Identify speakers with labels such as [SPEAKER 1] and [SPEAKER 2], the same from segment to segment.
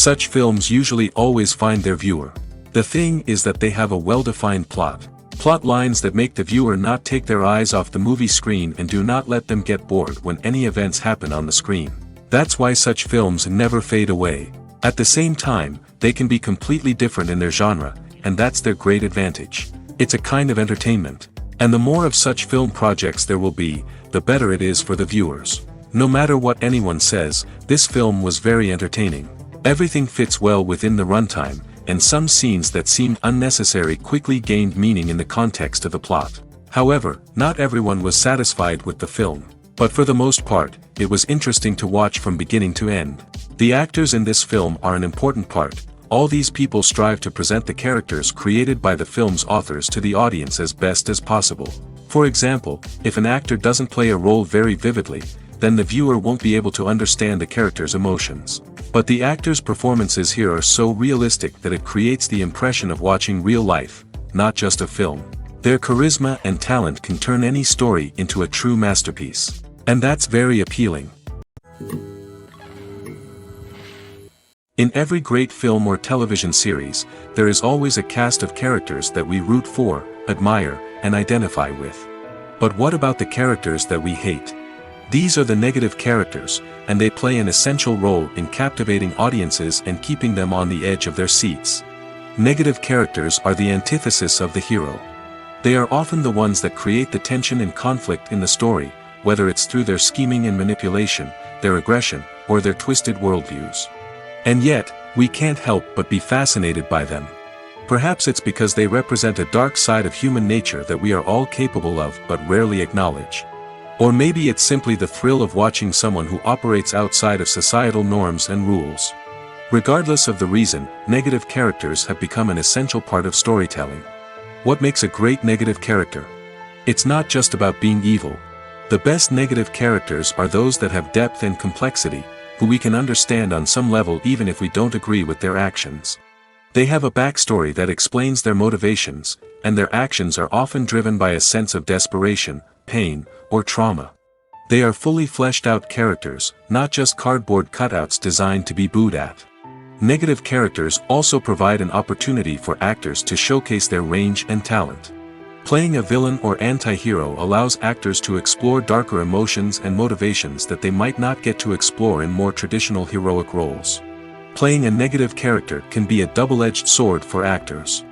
[SPEAKER 1] Such films usually always find their viewer. The thing is that they have a well-defined plot. Plot lines that make the viewer not take their eyes off the movie screen and do not let them get bored when any events happen on the screen. That's why such films never fade away. At the same time, they can be completely different in their genre, and that's their great advantage. It's a kind of entertainment. And the more of such film projects there will be, the better it is for the viewers. No matter what anyone says, this film was very entertaining. Everything fits well within the runtime, and some scenes that seemed unnecessary quickly gained meaning in the context of the plot. However, not everyone was satisfied with the film. But for the most part, it was interesting to watch from beginning to end. The actors in this film are an important part. All these people strive to present the characters created by the film's authors to the audience as best as possible. For example, if an actor doesn't play a role very vividly, then the viewer won't be able to understand the character's emotions. But the actors' performances here are so realistic that it creates the impression of watching real life, not just a film. Their charisma and talent can turn any story into a true masterpiece. And that's very appealing. In every great film or television series, there is always a cast of characters that we root for, admire, and identify with. But what about the characters that we hate? These are the negative characters, and they play an essential role in captivating audiences and keeping them on the edge of their seats. Negative characters are the antithesis of the hero. They are often the ones that create the tension and conflict in the story, whether it's through their scheming and manipulation, their aggression, or their twisted worldviews. And yet, we can't help but be fascinated by them. Perhaps it's because they represent a dark side of human nature that we are all capable of but rarely acknowledge. Or maybe it's simply the thrill of watching someone who operates outside of societal norms and rules. Regardless of the reason, negative characters have become an essential part of storytelling. What makes a great negative character? It's not just about being evil. The best negative characters are those that have depth and complexity, who we can understand on some level even if we don't agree with their actions. They have a backstory that explains their motivations, and their actions are often driven by a sense of desperation, pain, or trauma. They are fully fleshed out characters, not just cardboard cutouts designed to be booed at. Negative characters also provide an opportunity for actors to showcase their range and talent. Playing a villain or anti-hero allows actors to explore darker emotions and motivations that they might not get to explore in more traditional heroic roles. Playing a negative character can be a double-edged sword for actors.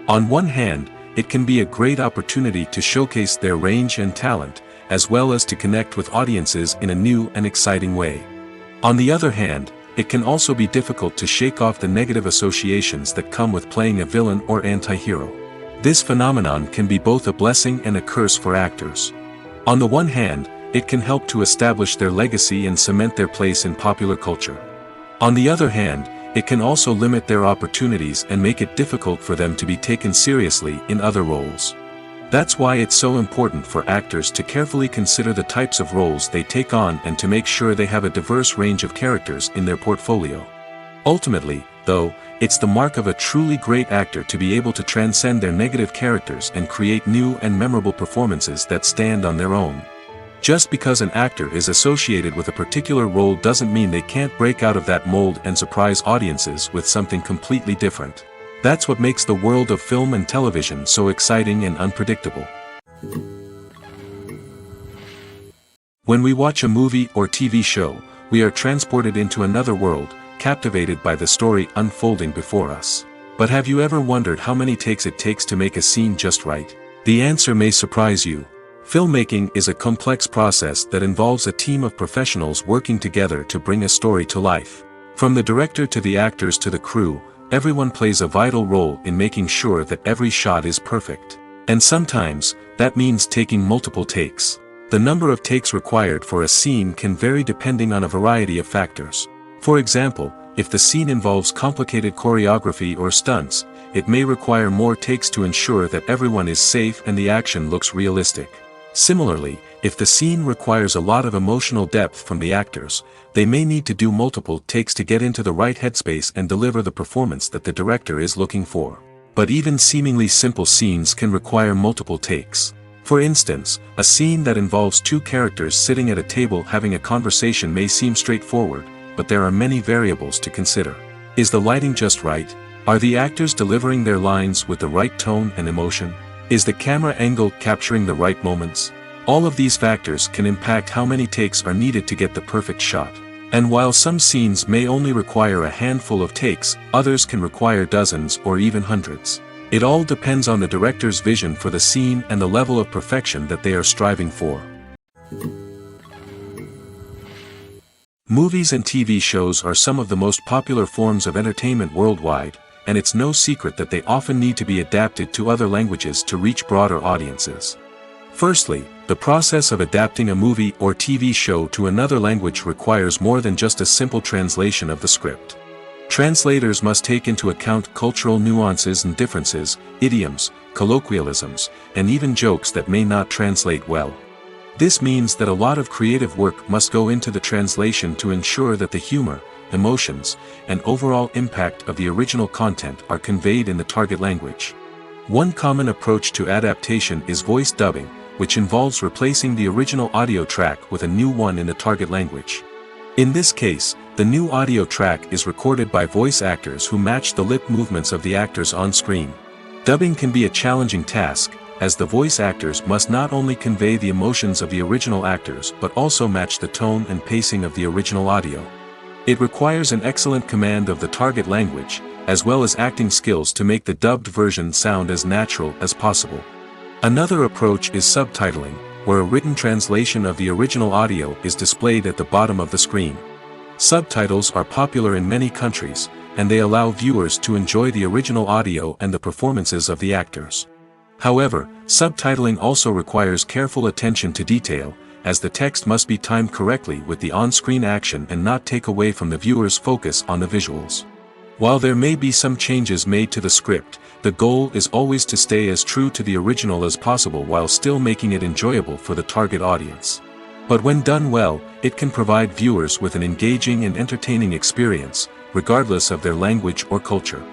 [SPEAKER 1] On one hand, it can be a great opportunity to showcase their range and talent, as well as to connect with audiences in a new and exciting way. On the other hand, it can also be difficult to shake off the negative associations that come with playing a villain or anti-hero. This phenomenon can be both a blessing and a curse for actors. On the one hand, it can help to establish their legacy and cement their place in popular culture. On the other hand, it can also limit their opportunities and make it difficult for them to be taken seriously in other roles. That's why it's so important for actors to carefully consider the types of roles they take on and to make sure they have a diverse range of characters in their portfolio. Ultimately, though, it's the mark of a truly great actor to be able to transcend their negative characters and create new and memorable performances that stand on their own. Just because an actor is associated with a particular role doesn't mean they can't break out of that mold and surprise audiences with something completely different. That's what makes the world of film and television so exciting and unpredictable. When we watch a movie or TV show, we are transported into another world, captivated by the story unfolding before us. But have you ever wondered how many takes it takes to make a scene just right? The answer may surprise you. Filmmaking is a complex process that involves a team of professionals working together to bring a story to life. From the director to the actors to the crew, everyone plays a vital role in making sure that every shot is perfect. And sometimes, that means taking multiple takes. The number of takes required for a scene can vary depending on a variety of factors. For example, if the scene involves complicated choreography or stunts, it may require more takes to ensure that everyone is safe and the action looks realistic. Similarly, if the scene requires a lot of emotional depth from the actors, they may need to do multiple takes to get into the right headspace and deliver the performance that the director is looking for. But even seemingly simple scenes can require multiple takes. For instance, a scene that involves two characters sitting at a table having a conversation may seem straightforward, but there are many variables to consider. Is the lighting just right? Are the actors delivering their lines with the right tone and emotion? Is the camera angle capturing the right moments? All of these factors can impact how many takes are needed to get the perfect shot. And while some scenes may only require a handful of takes, others can require dozens or even hundreds. It all depends on the director's vision for the scene and the level of perfection that they are striving for. Movies and TV shows are some of the most popular forms of entertainment worldwide, and it's no secret that they often need to be adapted to other languages to reach broader audiences. Firstly, the process of adapting a movie or TV show to another language requires more than just a simple translation of the script. Translators must take into account cultural nuances and differences, idioms, colloquialisms, and even jokes that may not translate well. This means that a lot of creative work must go into the translation to ensure that the humor, emotions, and overall impact of the original content are conveyed in the target language. One common approach to adaptation is voice dubbing, which involves replacing the original audio track with a new one in the target language. In this case, the new audio track is recorded by voice actors who match the lip movements of the actors on screen. Dubbing can be a challenging task, as the voice actors must not only convey the emotions of the original actors but also match the tone and pacing of the original audio. It requires an excellent command of the target language, as well as acting skills to make the dubbed version sound as natural as possible. Another approach is subtitling, where a written translation of the original audio is displayed at the bottom of the screen. Subtitles are popular in many countries, and they allow viewers to enjoy the original audio and the performances of the actors. However, subtitling also requires careful attention to detail, as the text must be timed correctly with the on-screen action and not take away from the viewer's focus on the visuals. While there may be some changes made to the script, the goal is always to stay as true to the original as possible while still making it enjoyable for the target audience. But when done well, it can provide viewers with an engaging and entertaining experience, regardless of their language or culture.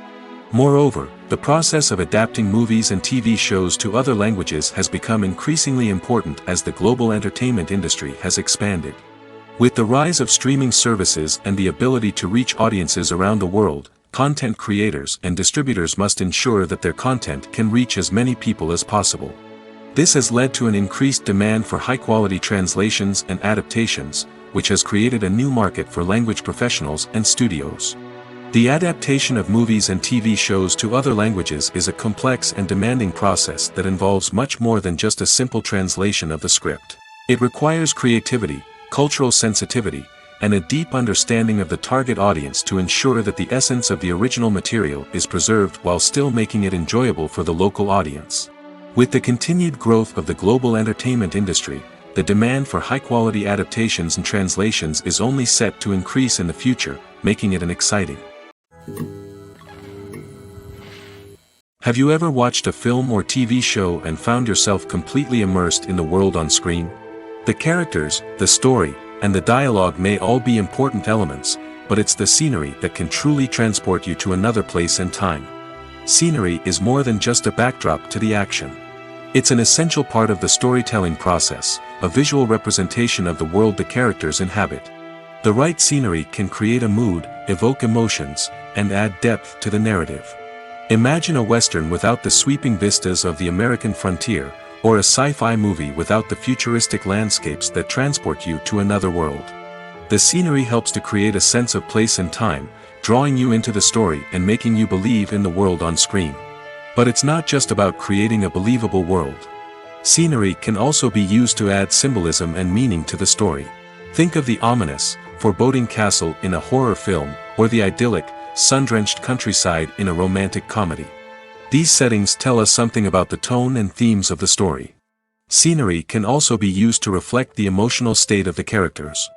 [SPEAKER 1] Moreover, the process of adapting movies and TV shows to other languages has become increasingly important as the global entertainment industry has expanded. With the rise of streaming services and the ability to reach audiences around the world, content creators and distributors must ensure that their content can reach as many people as possible. This has led to an increased demand for high-quality translations and adaptations, which has created a new market for language professionals and studios. The adaptation of movies and TV shows to other languages is a complex and demanding process that involves much more than just a simple translation of the script. It requires creativity, cultural sensitivity, and a deep understanding of the target audience to ensure that the essence of the original material is preserved while still making it enjoyable for the local audience. With the continued growth of the global entertainment industry, the demand for high-quality adaptations and translations is only set to increase in the future, making it an exciting. Have you ever watched a film or TV show and found yourself completely immersed in the world on screen? The characters, the story, and the dialogue may all be important elements, but it's the scenery that can truly transport you to another place and time. Scenery is more than just a backdrop to the action. It's an essential part of the storytelling process, a visual representation of the world the characters inhabit. The right scenery can create a mood, evoke emotions, and add depth to the narrative. Imagine a Western without the sweeping vistas of the American frontier, or a sci-fi movie without the futuristic landscapes that transport you to another world. The scenery helps to create a sense of place and time, drawing you into the story and making you believe in the world on screen. But it's not just about creating a believable world. Scenery can also be used to add symbolism and meaning to the story. Think of the ominous, foreboding castle in a horror film, or the idyllic, sun-drenched countryside in a romantic comedy. These settings tell us something about the tone and themes of the story. Scenery can also be used to reflect the emotional state of the characters.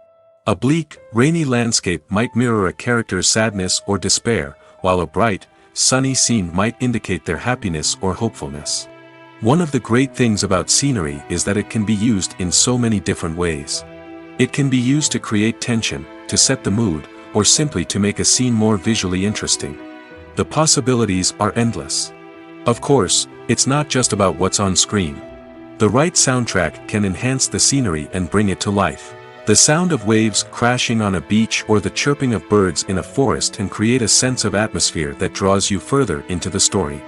[SPEAKER 1] A bleak, rainy landscape might mirror a character's sadness or despair, while a bright, sunny scene might indicate their happiness or hopefulness. One of the great things about scenery is that it can be used in so many different ways. It can be used to create tension, to set the mood, or simply to make a scene more visually interesting. The possibilities are endless. Of course, it's not just about what's on screen. The right soundtrack can enhance the scenery and bring it to life. The sound of waves crashing on a beach or the chirping of birds in a forest can create a sense of atmosphere that draws you further into the story.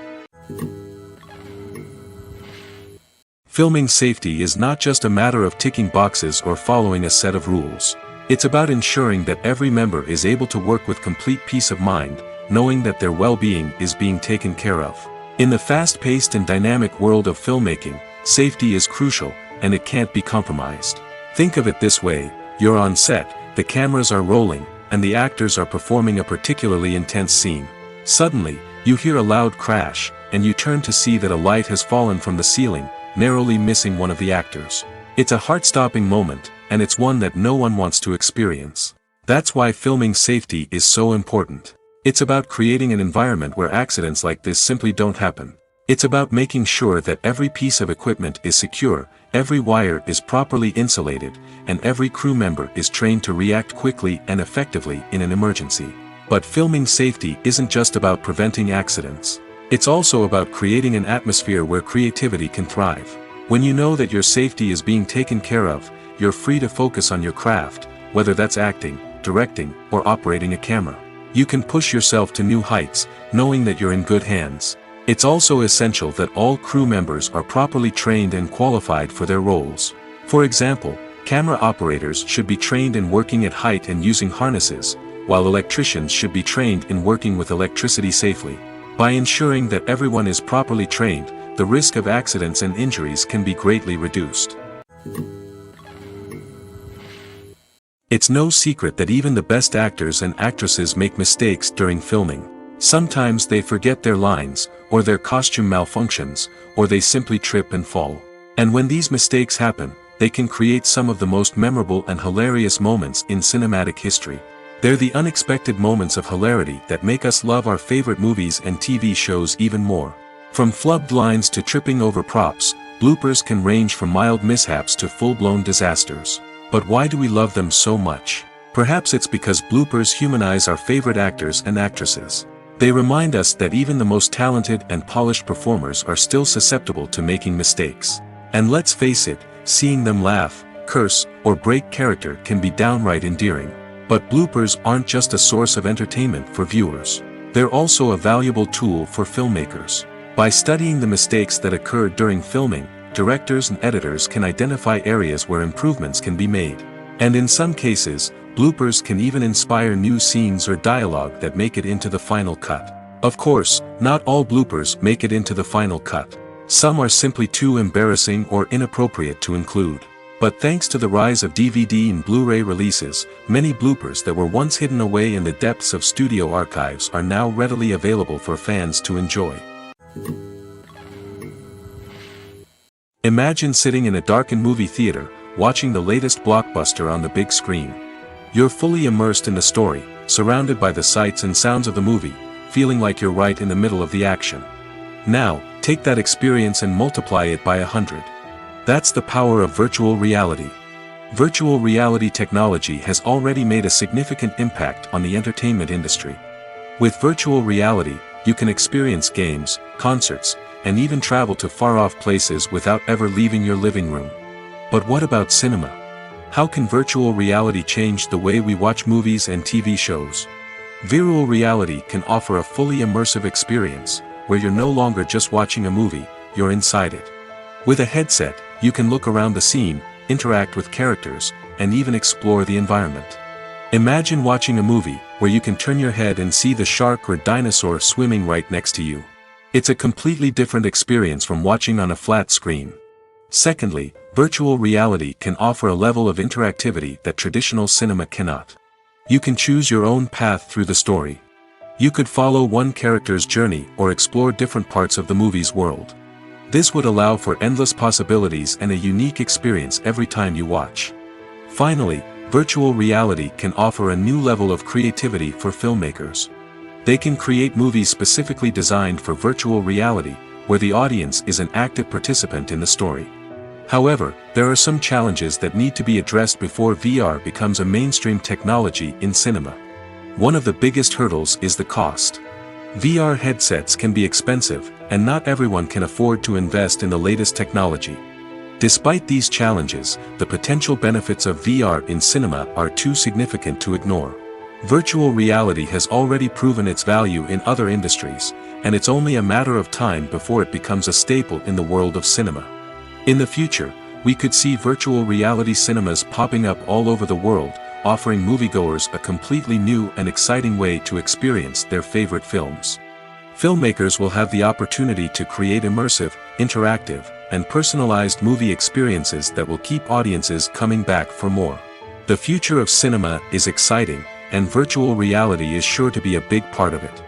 [SPEAKER 1] Filming safety is not just a matter of ticking boxes or following a set of rules. It's about ensuring that every member is able to work with complete peace of mind, knowing that their well-being is being taken care of. In the fast-paced and dynamic world of filmmaking, safety is crucial, and it can't be compromised. Think of it this way: you're on set, the cameras are rolling, and the actors are performing a particularly intense scene. Suddenly, you hear a loud crash, and you turn to see that a light has fallen from the ceiling, narrowly missing one of the actors. It's a heart-stopping moment, and it's one that no one wants to experience. That's why filming safety is so important. It's about creating an environment where accidents like this simply don't happen. It's about making sure that every piece of equipment is secure, every wire is properly insulated, and every crew member is trained to react quickly and effectively in an emergency. But filming safety isn't just about preventing accidents. It's also about creating an atmosphere where creativity can thrive. When you know that your safety is being taken care of, you're free to focus on your craft, whether that's acting, directing, or operating a camera. You can push yourself to new heights, knowing that you're in good hands. It's also essential that all crew members are properly trained and qualified for their roles. For example, camera operators should be trained in working at height and using harnesses, while electricians should be trained in working with electricity safely. By ensuring that everyone is properly trained, the risk of accidents and injuries can be greatly reduced. It's no secret that even the best actors and actresses make mistakes during filming. Sometimes they forget their lines, or their costume malfunctions, or they simply trip and fall. And when these mistakes happen, they can create some of the most memorable and hilarious moments in cinematic history. They're the unexpected moments of hilarity that make us love our favorite movies and TV shows even more. From flubbed lines to tripping over props, bloopers can range from mild mishaps to full-blown disasters. But why do we love them so much? Perhaps it's because bloopers humanize our favorite actors and actresses. They remind us that even the most talented and polished performers are still susceptible to making mistakes. And let's face it, seeing them laugh, curse, or break character can be downright endearing. But bloopers aren't just a source of entertainment for viewers. They're also a valuable tool for filmmakers. By studying the mistakes that occur during filming, directors and editors can identify areas where improvements can be made. And in some cases, bloopers can even inspire new scenes or dialogue that make it into the final cut. Of course, not all bloopers make it into the final cut. Some are simply too embarrassing or inappropriate to include. But thanks to the rise of DVD and Blu-ray releases, many bloopers that were once hidden away in the depths of studio archives are now readily available for fans to enjoy. Imagine sitting in a darkened movie theater, watching the latest blockbuster on the big screen. You're fully immersed in the story, surrounded by the sights and sounds of the movie, feeling like you're right in the middle of the action. Now, take that experience and multiply it by 100. That's the power of virtual reality. Virtual reality technology has already made a significant impact on the entertainment industry. With virtual reality, you can experience games, concerts, and even travel to far-off places without ever leaving your living room. But what about cinema? How can virtual reality change the way we watch movies and TV shows? Virtual reality can offer a fully immersive experience, where you're no longer just watching a movie, you're inside it. With a headset, you can look around the scene, interact with characters, and even explore the environment. Imagine watching a movie, where you can turn your head and see the shark or dinosaur swimming right next to you. It's a completely different experience from watching on a flat screen. Secondly, virtual reality can offer a level of interactivity that traditional cinema cannot. You can choose your own path through the story. You could follow one character's journey or explore different parts of the movie's world. This would allow for endless possibilities and a unique experience every time you watch. Finally, virtual reality can offer a new level of creativity for filmmakers. They can create movies specifically designed for virtual reality, where the audience is an active participant in the story. However, there are some challenges that need to be addressed before VR becomes a mainstream technology in cinema. One of the biggest hurdles is the cost. VR headsets can be expensive, and not everyone can afford to invest in the latest technology. Despite these challenges, the potential benefits of VR in cinema are too significant to ignore. Virtual reality has already proven its value in other industries, and it's only a matter of time before it becomes a staple in the world of cinema. In the future, we could see virtual reality cinemas popping up all over the world, offering moviegoers a completely new and exciting way to experience their favorite films. Filmmakers will have the opportunity to create immersive, interactive, and personalized movie experiences that will keep audiences coming back for more. The future of cinema is exciting, and virtual reality is sure to be a big part of it.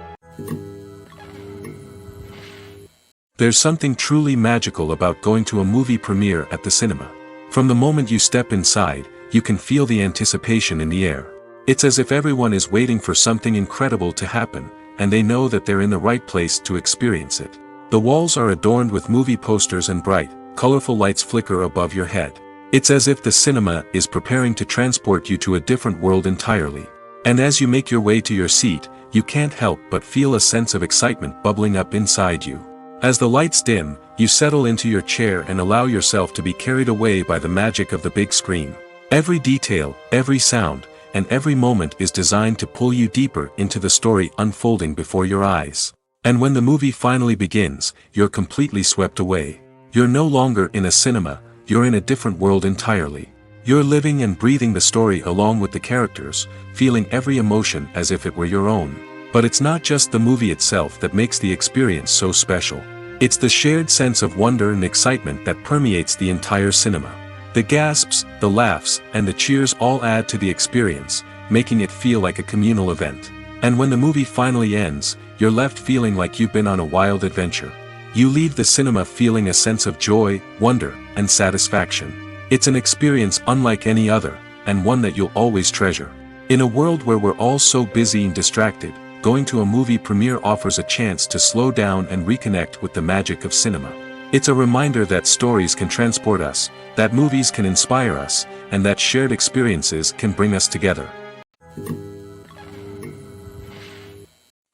[SPEAKER 1] There's something truly magical about going to a movie premiere at the cinema. From the moment you step inside, you can feel the anticipation in the air. It's as if everyone is waiting for something incredible to happen, and they know that they're in the right place to experience it. The walls are adorned with movie posters and bright, colorful lights flicker above your head. It's as if the cinema is preparing to transport you to a different world entirely. And as you make your way to your seat, you can't help but feel a sense of excitement bubbling up inside you. As the lights dim, you settle into your chair and allow yourself to be carried away by the magic of the big screen. Every detail, every sound, and every moment is designed to pull you deeper into the story unfolding before your eyes. And when the movie finally begins, you're completely swept away. You're no longer in a cinema, you're in a different world entirely. You're living and breathing the story along with the characters, feeling every emotion as if it were your own. But it's not just the movie itself that makes the experience so special. It's the shared sense of wonder and excitement that permeates the entire cinema. The gasps, the laughs, and the cheers all add to the experience, making it feel like a communal event. And when the movie finally ends, you're left feeling like you've been on a wild adventure. You leave the cinema feeling a sense of joy, wonder, and satisfaction. It's an experience unlike any other, and one that you'll always treasure. In a world where we're all so busy and distracted, going to a movie premiere offers a chance to slow down and reconnect with the magic of cinema. It's a reminder that stories can transport us, that movies can inspire us, and that shared experiences can bring us together.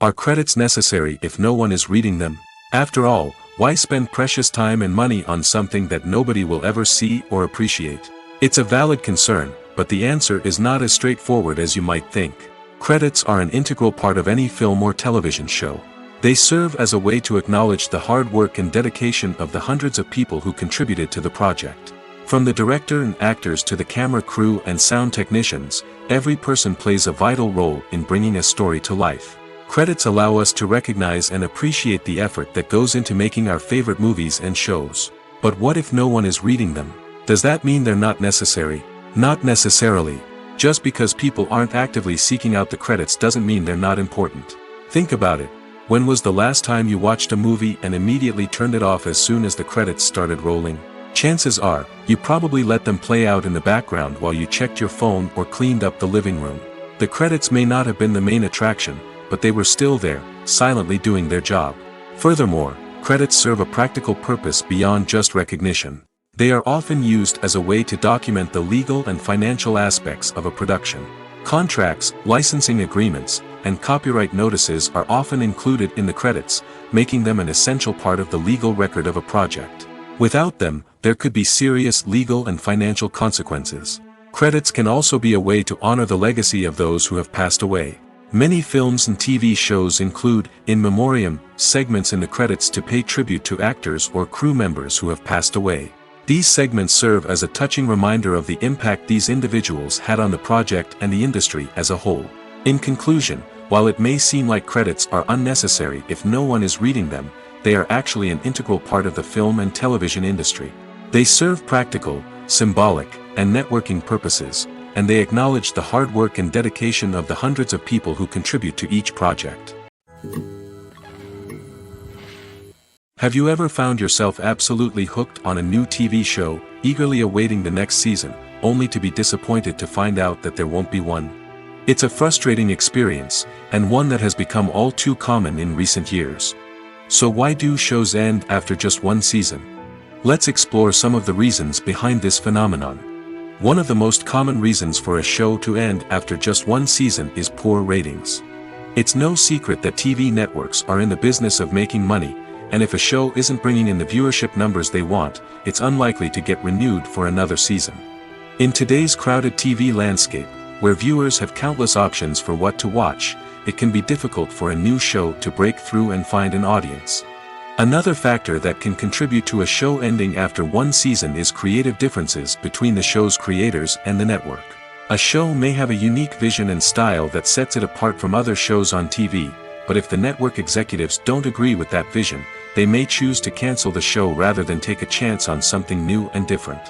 [SPEAKER 1] Are credits necessary if no one is reading them? After all, why spend precious time and money on something that nobody will ever see or appreciate? It's a valid concern, but the answer is not as straightforward as you might think. Credits are an integral part of any film or television show. They serve as a way to acknowledge the hard work and dedication of the hundreds of people who contributed to the project. From the director and actors to the camera crew and sound technicians, every person plays a vital role in bringing a story to life. Credits allow us to recognize and appreciate the effort that goes into making our favorite movies and shows. But what if no one is reading them? Does that mean they're not necessary? Not necessarily. Just because people aren't actively seeking out the credits doesn't mean they're not important. Think about it. When was the last time you watched a movie and immediately turned it off as soon as the credits started rolling? Chances are, you probably let them play out in the background while you checked your phone or cleaned up the living room. The credits may not have been the main attraction, but they were still there, silently doing their job. Furthermore, credits serve a practical purpose beyond just recognition. They are often used as a way to document the legal and financial aspects of a production. Contracts, licensing agreements, and copyright notices are often included in the credits, making them an essential part of the legal record of a project. Without them, there could be serious legal and financial consequences. Credits can also be a way to honor the legacy of those who have passed away. Many films and TV shows include, in memoriam, segments in the credits to pay tribute to actors or crew members who have passed away. These segments serve as a touching reminder of the impact these individuals had on the project and the industry as a whole. In conclusion, while it may seem like credits are unnecessary if no one is reading them, they are actually an integral part of the film and television industry. They serve practical, symbolic, and networking purposes, and they acknowledge the hard work and dedication of the hundreds of people who contribute to each project. Have you ever found yourself absolutely hooked on a new TV show, eagerly awaiting the next season, only to be disappointed to find out that there won't be one? It's a frustrating experience, and one that has become all too common in recent years. So why do shows end after just one season? Let's explore some of the reasons behind this phenomenon. One of the most common reasons for a show to end after just one season is poor ratings. It's no secret that TV networks are in the business of making money, and if a show isn't bringing in the viewership numbers they want, it's unlikely to get renewed for another season. In today's crowded TV landscape, where viewers have countless options for what to watch, it can be difficult for a new show to break through and find an audience. Another factor that can contribute to a show ending after one season is creative differences between the show's creators and the network. A show may have a unique vision and style that sets it apart from other shows on TV, but if the network executives don't agree with that vision, they may choose to cancel the show rather than take a chance on something new and different.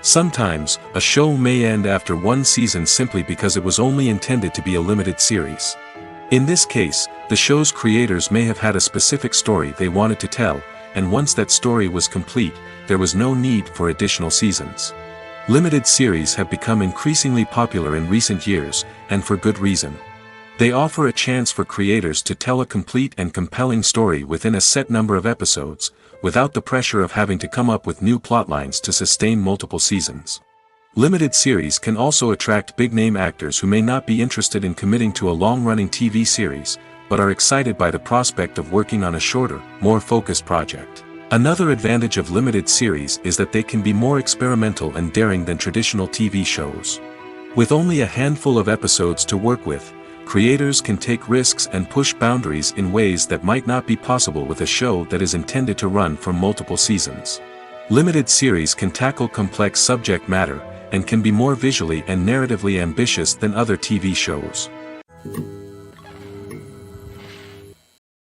[SPEAKER 1] Sometimes, a show may end after one season simply because it was only intended to be a limited series. In this case, the show's creators may have had a specific story they wanted to tell, and once that story was complete, there was no need for additional seasons. Limited series have become increasingly popular in recent years, and for good reason. They offer a chance for creators to tell a complete and compelling story within a set number of episodes, without the pressure of having to come up with new plotlines to sustain multiple seasons. Limited series can also attract big-name actors who may not be interested in committing to a long-running TV series, but are excited by the prospect of working on a shorter, more focused project. Another advantage of limited series is that they can be more experimental and daring than traditional TV shows. With only a handful of episodes to work with, creators can take risks and push boundaries in ways that might not be possible with a show that is intended to run for multiple seasons. Limited series can tackle complex subject matter, and can be more visually and narratively ambitious than other TV shows.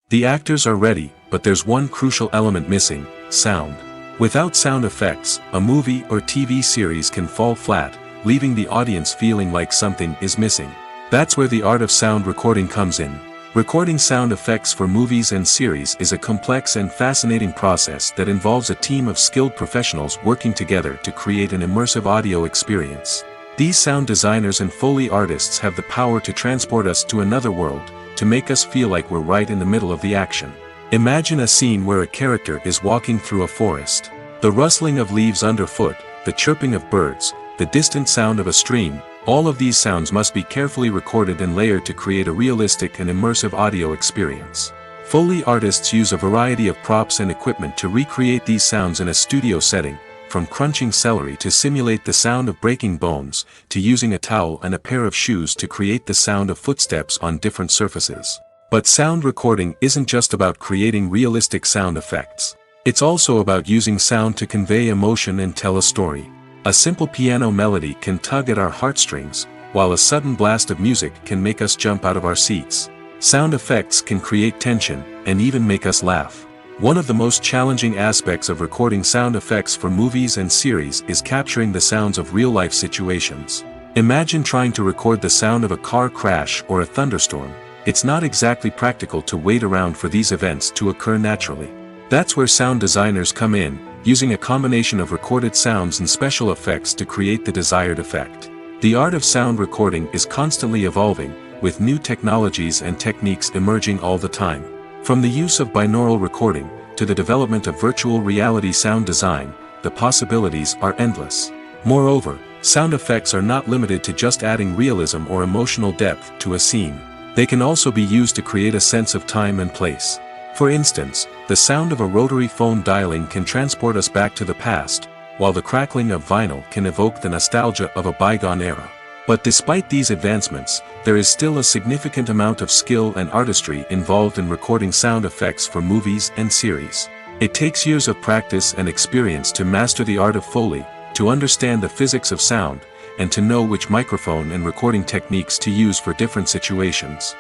[SPEAKER 1] The actors are ready, but there's one crucial element missing: sound. Without sound effects, a movie or TV series can fall flat, leaving the audience feeling like something is missing. That's where the art of sound recording comes in. Recording sound effects for movies and series is a complex and fascinating process that involves a team of skilled professionals working together to create an immersive audio experience. These sound designers and Foley artists have the power to transport us to another world, to make us feel like we're right in the middle of the action. Imagine a scene where a character is walking through a forest. The rustling of leaves underfoot, the chirping of birds, the distant sound of a stream, all of these sounds must be carefully recorded and layered to create a realistic and immersive audio experience. Foley artists use a variety of props and equipment to recreate these sounds in a studio setting, from crunching celery to simulate the sound of breaking bones, to using a towel and a pair of shoes to create the sound of footsteps on different surfaces. But sound recording isn't just about creating realistic sound effects. It's also about using sound to convey emotion and tell a story. A simple piano melody can tug at our heartstrings, while a sudden blast of music can make us jump out of our seats. Sound effects can create tension, and even make us laugh. One of the most challenging aspects of recording sound effects for movies and series is capturing the sounds of real-life situations. Imagine trying to record the sound of a car crash or a thunderstorm. It's not exactly practical to wait around for these events to occur naturally. That's where sound designers come in, using a combination of recorded sounds and special effects to create the desired effect. The art of sound recording is constantly evolving, with new technologies and techniques emerging all the time. From the use of binaural recording, to the development of virtual reality sound design, the possibilities are endless. Moreover, sound effects are not limited to just adding realism or emotional depth to a scene. They can also be used to create a sense of time and place. For instance, the sound of a rotary phone dialing can transport us back to the past, while the crackling of vinyl can evoke the nostalgia of a bygone era. But despite these advancements, there is still a significant amount of skill and artistry involved in recording sound effects for movies and series. It takes years of practice and experience to master the art of Foley, to understand the physics of sound, and to know which microphone and recording techniques to use for different situations.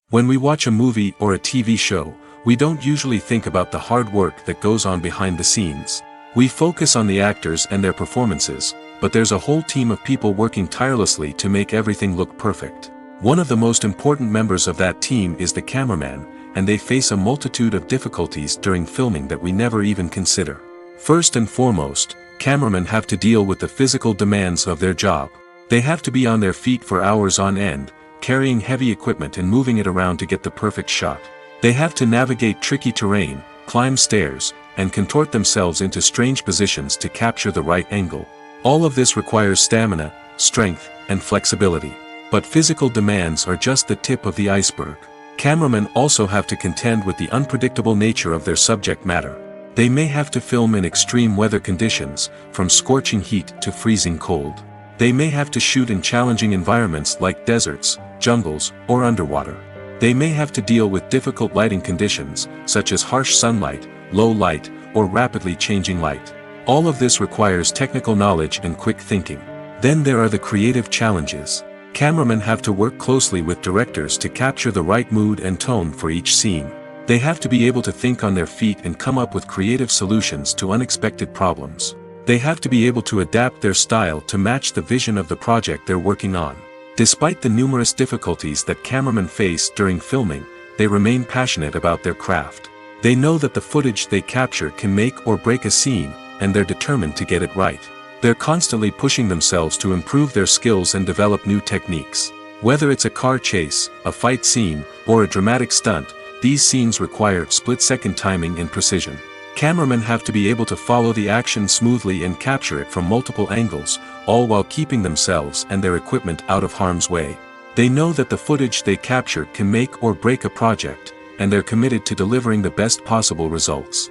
[SPEAKER 1] When we watch a movie or a TV show, we don't usually think about the hard work that goes on behind the scenes. We focus on the actors and their performances, but there's a whole team of people working tirelessly to make everything look perfect. One of the most important members of that team is the cameraman, and they face a multitude of difficulties during filming that we never even consider. First and foremost, cameramen have to deal with the physical demands of their job. They have to be on their feet for hours on end, carrying heavy equipment and moving it around to get the perfect shot. They have to navigate tricky terrain, climb stairs, and contort themselves into strange positions to capture the right angle. All of this requires stamina, strength, and flexibility. But physical demands are just the tip of the iceberg. Cameramen also have to contend with the unpredictable nature of their subject matter. They may have to film in extreme weather conditions, from scorching heat to freezing cold. They may have to shoot in challenging environments like deserts, jungles, or underwater. They may have to deal with difficult lighting conditions, such as harsh sunlight, low light, or rapidly changing light. All of this requires technical knowledge and quick thinking. Then there are the creative challenges. Cameramen have to work closely with directors to capture the right mood and tone for each scene. They have to be able to think on their feet and come up with creative solutions to unexpected problems. They have to be able to adapt their style to match the vision of the project they're working on. Despite the numerous difficulties that cameramen face during filming, they remain passionate about their craft. They know that the footage they capture can make or break a scene, and they're determined to get it right. They're constantly pushing themselves to improve their skills and develop new techniques. Whether it's a car chase, a fight scene, or a dramatic stunt, these scenes require split-second timing and precision. Cameramen have to be able to follow the action smoothly and capture it from multiple angles, all while keeping themselves and their equipment out of harm's way. They know that the footage they capture can make or break a project, and they're committed to delivering the best possible results.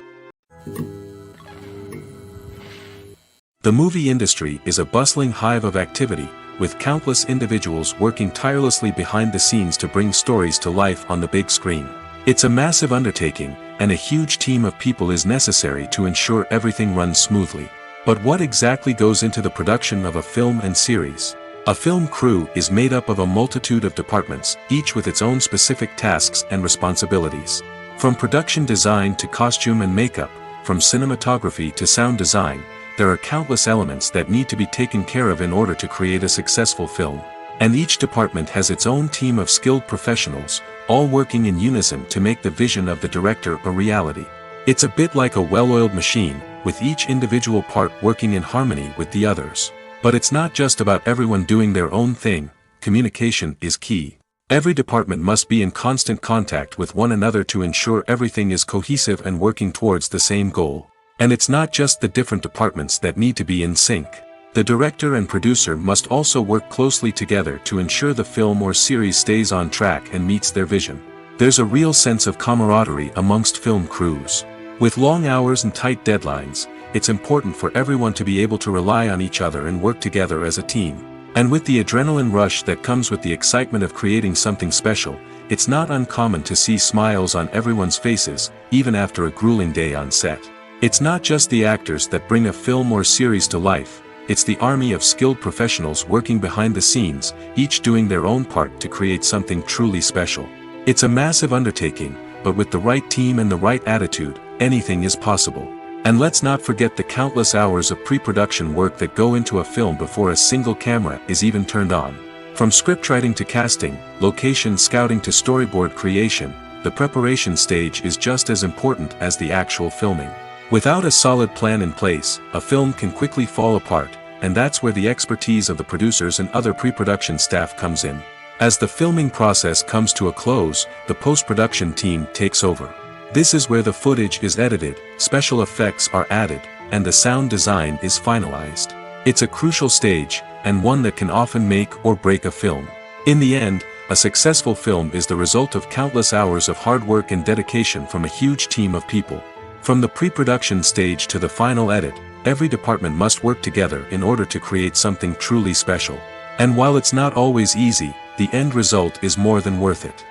[SPEAKER 1] The movie industry is a bustling hive of activity, with countless individuals working tirelessly behind the scenes to bring stories to life on the big screen. It's a massive undertaking, and a huge team of people is necessary to ensure everything runs smoothly. But what exactly goes into the production of a film and series? A film crew is made up of a multitude of departments, each with its own specific tasks and responsibilities. From production design to costume and makeup, from cinematography to sound design, there are countless elements that need to be taken care of in order to create a successful film. And each department has its own team of skilled professionals, all working in unison to make the vision of the director a reality. It's a bit like a well-oiled machine, with each individual part working in harmony with the others. But it's not just about everyone doing their own thing. Communication is key. Every department must be in constant contact with one another to ensure everything is cohesive and working towards the same goal. And it's not just the different departments that need to be in sync. The director and producer must also work closely together to ensure the film or series stays on track and meets their vision. There's a real sense of camaraderie amongst film crews. With long hours and tight deadlines, it's important for everyone to be able to rely on each other and work together as a team. And with the adrenaline rush that comes with the excitement of creating something special, it's not uncommon to see smiles on everyone's faces, even after a grueling day on set. It's not just the actors that bring a film or series to life, it's the army of skilled professionals working behind the scenes, each doing their own part to create something truly special. It's a massive undertaking, but with the right team and the right attitude, anything is possible. And let's not forget the countless hours of pre-production work that go into a film before a single camera is even turned on. From scriptwriting to casting, location scouting to storyboard creation, the preparation stage is just as important as the actual filming. Without a solid plan in place, a film can quickly fall apart, and that's where the expertise of the producers and other pre-production staff comes in. As the filming process comes to a close, the post-production team takes over. This is where the footage is edited, special effects are added, and the sound design is finalized. It's a crucial stage, and one that can often make or break a film. In the end, a successful film is the result of countless hours of hard work and dedication from a huge team of people. From the pre-production stage to the final edit, every department must work together in order to create something truly special. And while it's not always easy, the end result is more than worth it.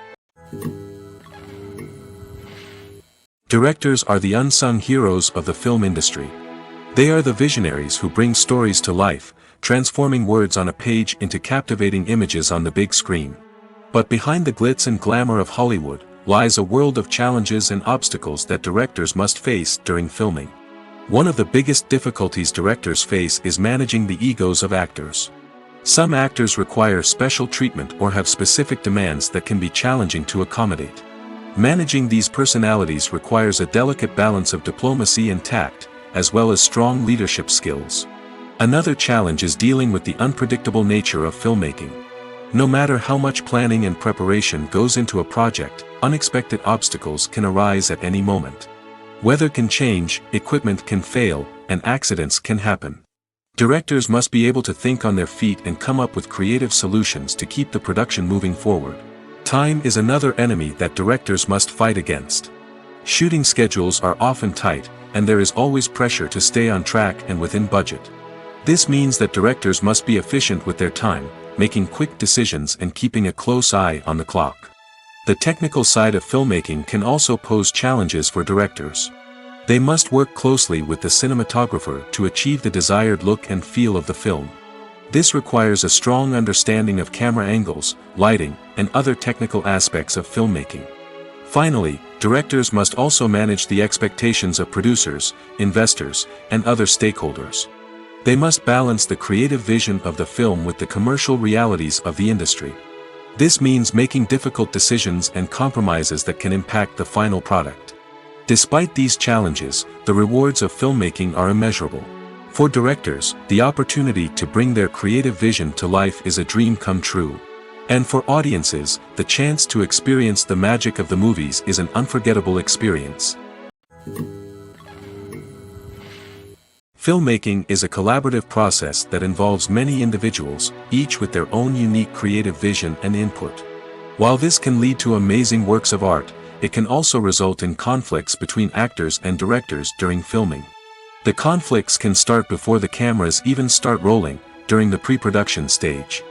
[SPEAKER 1] Directors are the unsung heroes of the film industry. They are the visionaries who bring stories to life, transforming words on a page into captivating images on the big screen. But behind the glitz and glamour of Hollywood, lies a world of challenges and obstacles that directors must face during filming. One of the biggest difficulties directors face is managing the egos of actors. Some actors require special treatment or have specific demands that can be challenging to accommodate. Managing these personalities requires a delicate balance of diplomacy and tact, as well as strong leadership skills. Another challenge is dealing with the unpredictable nature of filmmaking. No matter how much planning and preparation goes into a project, unexpected obstacles can arise at any moment. Weather can change, equipment can fail, and accidents can happen. Directors must be able to think on their feet and come up with creative solutions to keep the production moving forward. Time is another enemy that directors must fight against. Shooting schedules are often tight, and there is always pressure to stay on track and within budget. This means that directors must be efficient with their time, making quick decisions and keeping a close eye on the clock. The technical side of filmmaking can also pose challenges for directors. They must work closely with the cinematographer to achieve the desired look and feel of the film. This requires a strong understanding of camera angles, lighting, and other technical aspects of filmmaking. Finally, directors must also manage the expectations of producers, investors, and other stakeholders. They must balance the creative vision of the film with the commercial realities of the industry. This means making difficult decisions and compromises that can impact the final product. Despite these challenges, the rewards of filmmaking are immeasurable. For directors, the opportunity to bring their creative vision to life is a dream come true. And for audiences, the chance to experience the magic of the movies is an unforgettable experience. Filmmaking is a collaborative process that involves many individuals, each with their own unique creative vision and input. While this can lead to amazing works of art, it can also result in conflicts between actors and directors during filming. The conflicts can start before the cameras even start rolling, during the pre-production stage.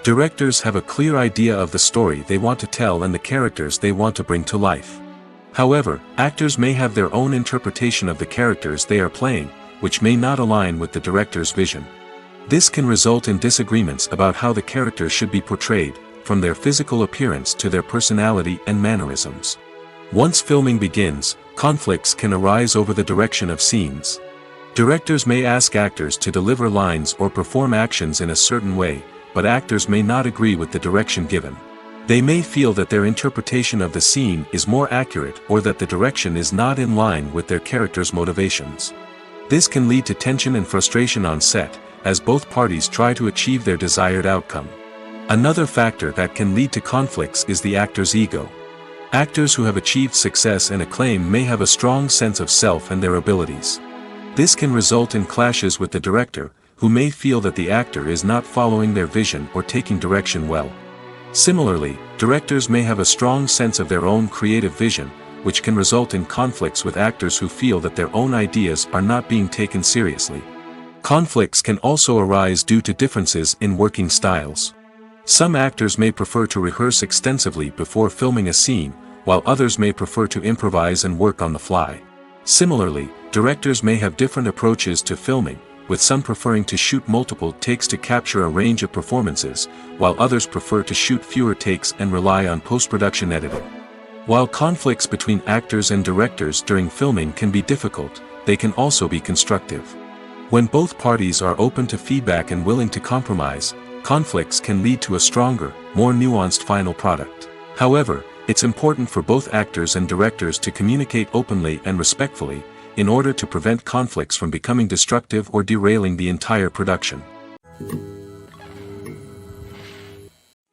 [SPEAKER 1] Directors have a clear idea of the story they want to tell and the characters they want to bring to life. However, actors may have their own interpretation of the characters they are playing, which may not align with the director's vision. This can result in disagreements about how the characters should be portrayed, from their physical appearance to their personality and mannerisms. Once filming begins, conflicts can arise over the direction of scenes. Directors may ask actors to deliver lines or perform actions in a certain way, but actors may not agree with the direction given. They may feel that their interpretation of the scene is more accurate or that the direction is not in line with their character's motivations. This can lead to tension and frustration on set, as both parties try to achieve their desired outcome. Another factor that can lead to conflicts is the actor's ego. Actors who have achieved success and acclaim may have a strong sense of self and their abilities. This can result in clashes with the director, who may feel that the actor is not following their vision or taking direction well. Similarly, directors may have a strong sense of their own creative vision, which can result in conflicts with actors who feel that their own ideas are not being taken seriously. Conflicts can also arise due to differences in working styles. Some actors may prefer to rehearse extensively before filming a scene, while others may prefer to improvise and work on the fly. Similarly, directors may have different approaches to filming, with some preferring to shoot multiple takes to capture a range of performances, while others prefer to shoot fewer takes and rely on post-production editing. While conflicts between actors and directors during filming can be difficult, they can also be constructive. When both parties are open to feedback and willing to compromise, conflicts can lead to a stronger, more nuanced final product. However, it's important for both actors and directors to communicate openly and respectfully, in order to prevent conflicts from becoming destructive or derailing the entire production.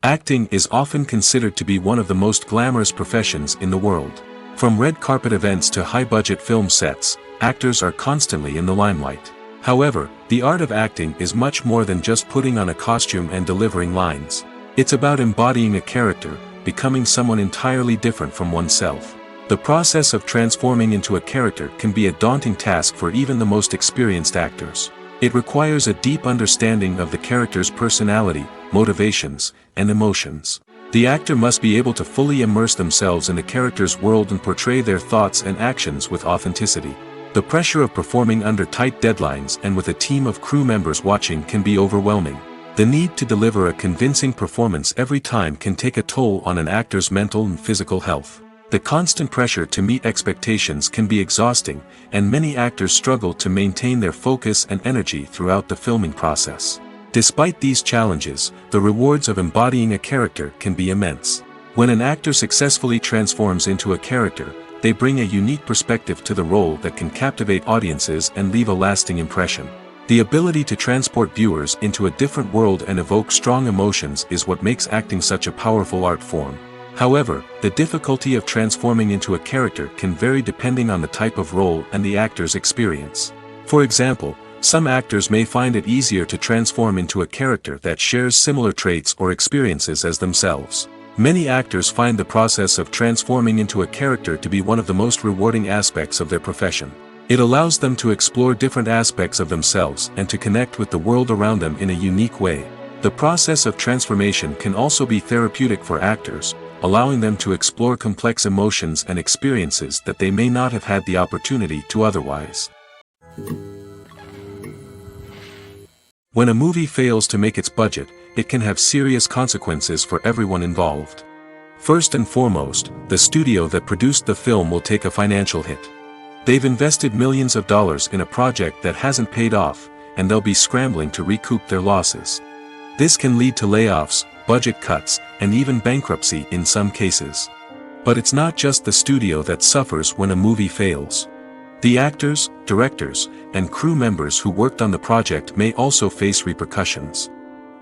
[SPEAKER 1] Acting is often considered to be one of the most glamorous professions in the world. From red carpet events to high-budget film sets, actors are constantly in the limelight. However, the art of acting is much more than just putting on a costume and delivering lines. It's about embodying a character, becoming someone entirely different from oneself. The process of transforming into a character can be a daunting task for even the most experienced actors. It requires a deep understanding of the character's personality, motivations, and emotions. The actor must be able to fully immerse themselves in the character's world and portray their thoughts and actions with authenticity. The pressure of performing under tight deadlines and with a team of crew members watching can be overwhelming. The need to deliver a convincing performance every time can take a toll on an actor's mental and physical health. The constant pressure to meet expectations can be exhausting, and many actors struggle to maintain their focus and energy throughout the filming process. Despite these challenges, the rewards of embodying a character can be immense. When an actor successfully transforms into a character, they bring a unique perspective to the role that can captivate audiences and leave a lasting impression. The ability to transport viewers into a different world and evoke strong emotions is what makes acting such a powerful art form. However, the difficulty of transforming into a character can vary depending on the type of role and the actor's experience. For example, some actors may find it easier to transform into a character that shares similar traits or experiences as themselves. Many actors find the process of transforming into a character to be one of the most rewarding aspects of their profession. It allows them to explore different aspects of themselves and to connect with the world around them in a unique way. The process of transformation can also be therapeutic for actors, allowing them to explore complex emotions and experiences that they may not have had the opportunity to otherwise. When a movie fails to make its budget, it can have serious consequences for everyone involved. First and foremost, the studio that produced the film will take a financial hit. They've invested millions of dollars in a project that hasn't paid off, and they'll be scrambling to recoup their losses. This can lead to layoffs, budget cuts, and even bankruptcy in some cases. But it's not just the studio that suffers when a movie fails. The actors, directors, and crew members who worked on the project may also face repercussions.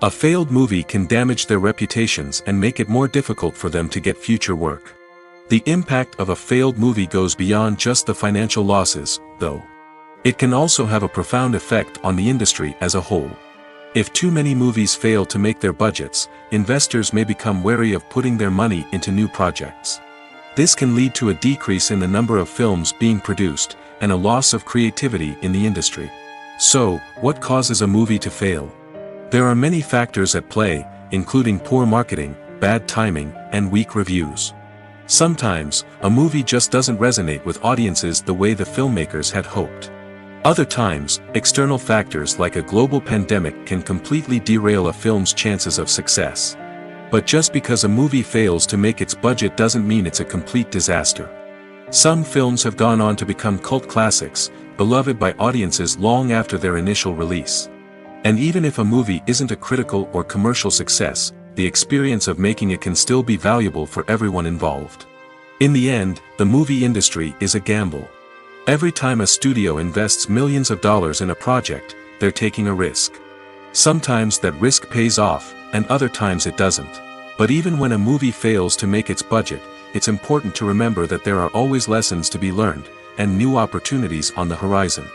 [SPEAKER 1] A failed movie can damage their reputations and make it more difficult for them to get future work. The impact of a failed movie goes beyond just the financial losses, though. It can also have a profound effect on the industry as a whole. If too many movies fail to make their budgets, investors may become wary of putting their money into new projects. This can lead to a decrease in the number of films being produced, and a loss of creativity in the industry. So, what causes a movie to fail? There are many factors at play, including poor marketing, bad timing, and weak reviews. Sometimes, a movie just doesn't resonate with audiences the way the filmmakers had hoped. Other times, external factors like a global pandemic can completely derail a film's chances of success. But just because a movie fails to make its budget doesn't mean it's a complete disaster. Some films have gone on to become cult classics, beloved by audiences long after their initial release. And even if a movie isn't a critical or commercial success, the experience of making it can still be valuable for everyone involved. In the end, the movie industry is a gamble. Every time a studio invests millions of dollars in a project, they're taking a risk. Sometimes that risk pays off, and other times it doesn't. But even when a movie fails to make its budget, it's important to remember that there are always lessons to be learned, and new opportunities on the horizon.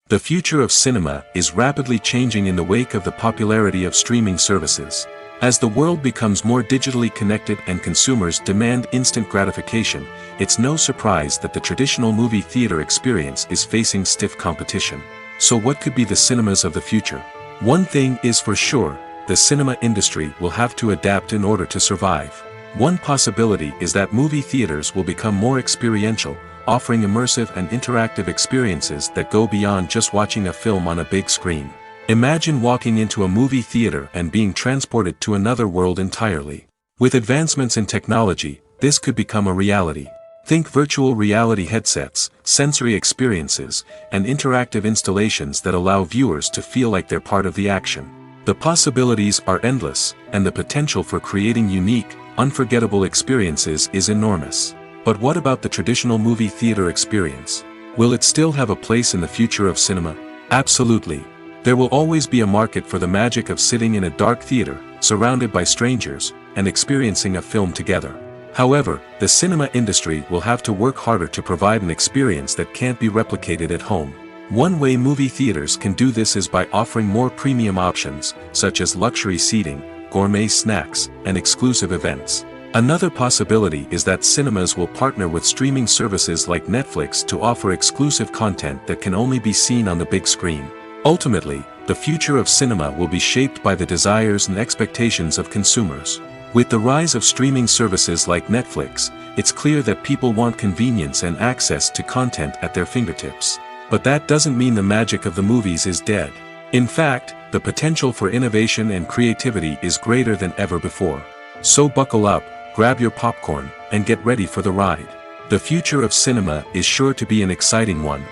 [SPEAKER 1] The future of cinema is rapidly changing in the wake of the popularity of streaming services. As the world becomes more digitally connected and consumers demand instant gratification, it's no surprise that the traditional movie theater experience is facing stiff competition. So what could be the cinemas of the future? One thing is for sure, the cinema industry will have to adapt in order to survive. One possibility is that movie theaters will become more experiential, offering immersive and interactive experiences that go beyond just watching a film on a big screen. Imagine walking into a movie theater and being transported to another world entirely. With advancements in technology, this could become a reality. Think virtual reality headsets, sensory experiences, and interactive installations that allow viewers to feel like they're part of the action. The possibilities are endless, and the potential for creating unique, unforgettable experiences is enormous. But what about the traditional movie theater experience? Will it still have a place in the future of cinema? Absolutely. There will always be a market for the magic of sitting in a dark theater, surrounded by strangers, and experiencing a film together. However, the cinema industry will have to work harder to provide an experience that can't be replicated at home. One way movie theaters can do this is by offering more premium options, such as luxury seating, gourmet snacks, and exclusive events. Another possibility is that cinemas will partner with streaming services like Netflix to offer exclusive content that can only be seen on the big screen. Ultimately, the future of cinema will be shaped by the desires and expectations of consumers. With the rise of streaming services like Netflix, it's clear that people want convenience and access to content at their fingertips. But that doesn't mean the magic of the movies is dead. In fact, the potential for innovation and creativity is greater than ever before. So buckle up, grab your popcorn, and get ready for the ride. The future of cinema is sure to be an exciting one.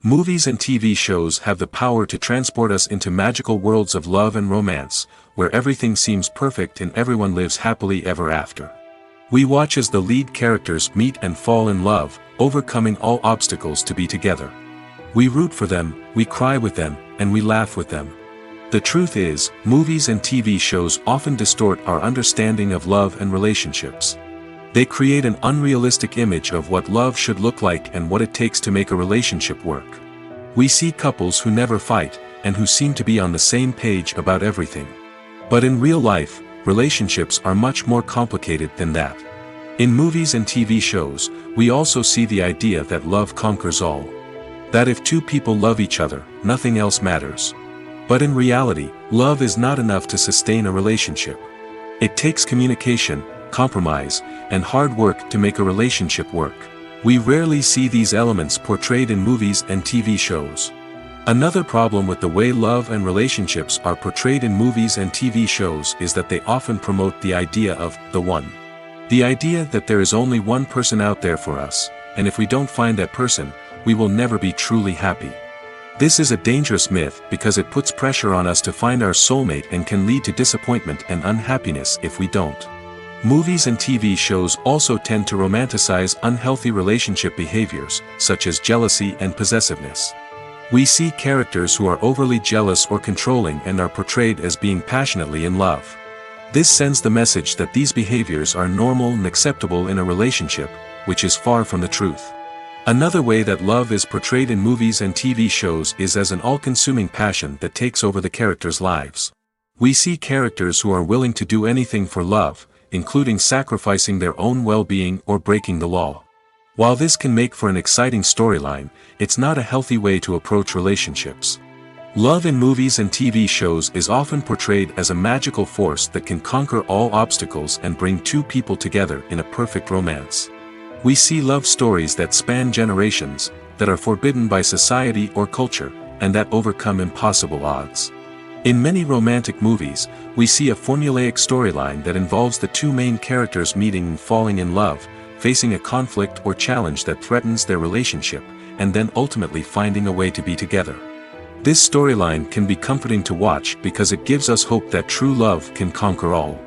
[SPEAKER 1] Movies and TV shows have the power to transport us into magical worlds of love and romance, where everything seems perfect and everyone lives happily ever after. We watch as the lead characters meet and fall in love, overcoming all obstacles to be together. We root for them, we cry with them, and we laugh with them. The truth is, movies and TV shows often distort our understanding of love and relationships. They create an unrealistic image of what love should look like and what it takes to make a relationship work. We see couples who never fight, and who seem to be on the same page about everything. But in real life, relationships are much more complicated than that. In movies and TV shows, we also see the idea that love conquers all. That if two people love each other, nothing else matters. But in reality, love is not enough to sustain a relationship. It takes communication, compromise, and hard work to make a relationship work. We rarely see these elements portrayed in movies and TV shows. Another problem with the way love and relationships are portrayed in movies and TV shows is that they often promote the idea of the one. The idea that there is only one person out there for us, and if we don't find that person, we will never be truly happy. This is a dangerous myth because it puts pressure on us to find our soulmate and can lead to disappointment and unhappiness if we don't. Movies and TV shows also tend to romanticize unhealthy relationship behaviors, such as jealousy and possessiveness. We see characters who are overly jealous or controlling and are portrayed as being passionately in love. This sends the message that these behaviors are normal and acceptable in a relationship, which is far from the truth. Another way that love is portrayed in movies and TV shows is as an all-consuming passion that takes over the characters' lives. We see characters who are willing to do anything for love, including sacrificing their own well-being or breaking the law. While this can make for an exciting storyline, it's not a healthy way to approach relationships. Love in movies and TV shows is often portrayed as a magical force that can conquer all obstacles and bring two people together in a perfect romance. We see love stories that span generations, that are forbidden by society or culture, and that overcome impossible odds. In many romantic movies, we see a formulaic storyline that involves the two main characters meeting and falling in love, facing a conflict or challenge that threatens their relationship, and then ultimately finding a way to be together. This storyline can be comforting to watch because it gives us hope that true love can conquer all.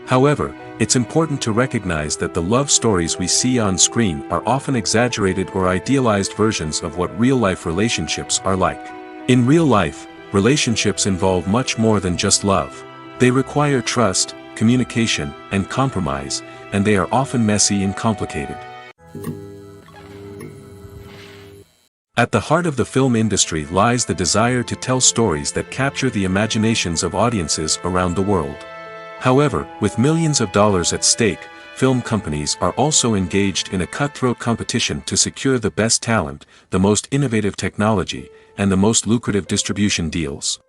[SPEAKER 1] However, it's important to recognize that the love stories we see on screen are often exaggerated or idealized versions of what real-life relationships are like. In real life, relationships involve much more than just love. They require trust, communication, and compromise, and they are often messy and complicated. At the heart of the film industry lies the desire to tell stories that capture the imaginations of audiences around the world. However, with millions of dollars at stake, film companies are also engaged in a cutthroat competition to secure the best talent, the most innovative technology, and the most lucrative distribution deals.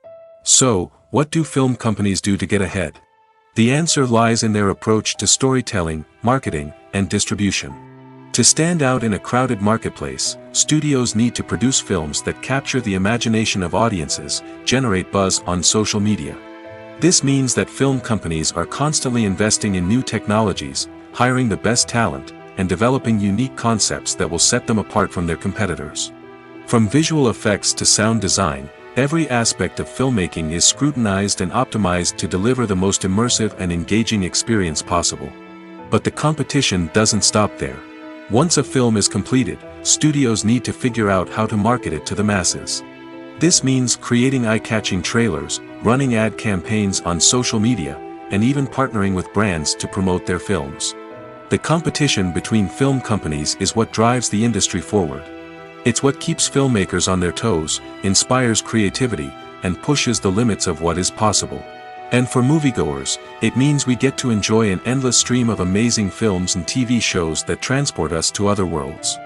[SPEAKER 1] So, what do film companies do to get ahead? The answer lies in their approach to storytelling, marketing, and distribution. To stand out in a crowded marketplace, studios need to produce films that capture the imagination of audiences, generate buzz on social media. This means that film companies are constantly investing in new technologies, hiring the best talent, and developing unique concepts that will set them apart from their competitors. From visual effects to sound design, every aspect of filmmaking is scrutinized and optimized to deliver the most immersive and engaging experience possible. But the competition doesn't stop there. Once a film is completed, studios need to figure out how to market it to the masses. This means creating eye-catching trailers, running ad campaigns on social media, and even partnering with brands to promote their films. The competition between film companies is what drives the industry forward. It's what keeps filmmakers on their toes, inspires creativity, and pushes the limits of what is possible. And for moviegoers, it means we get to enjoy an endless stream of amazing films and TV shows that transport us to other worlds.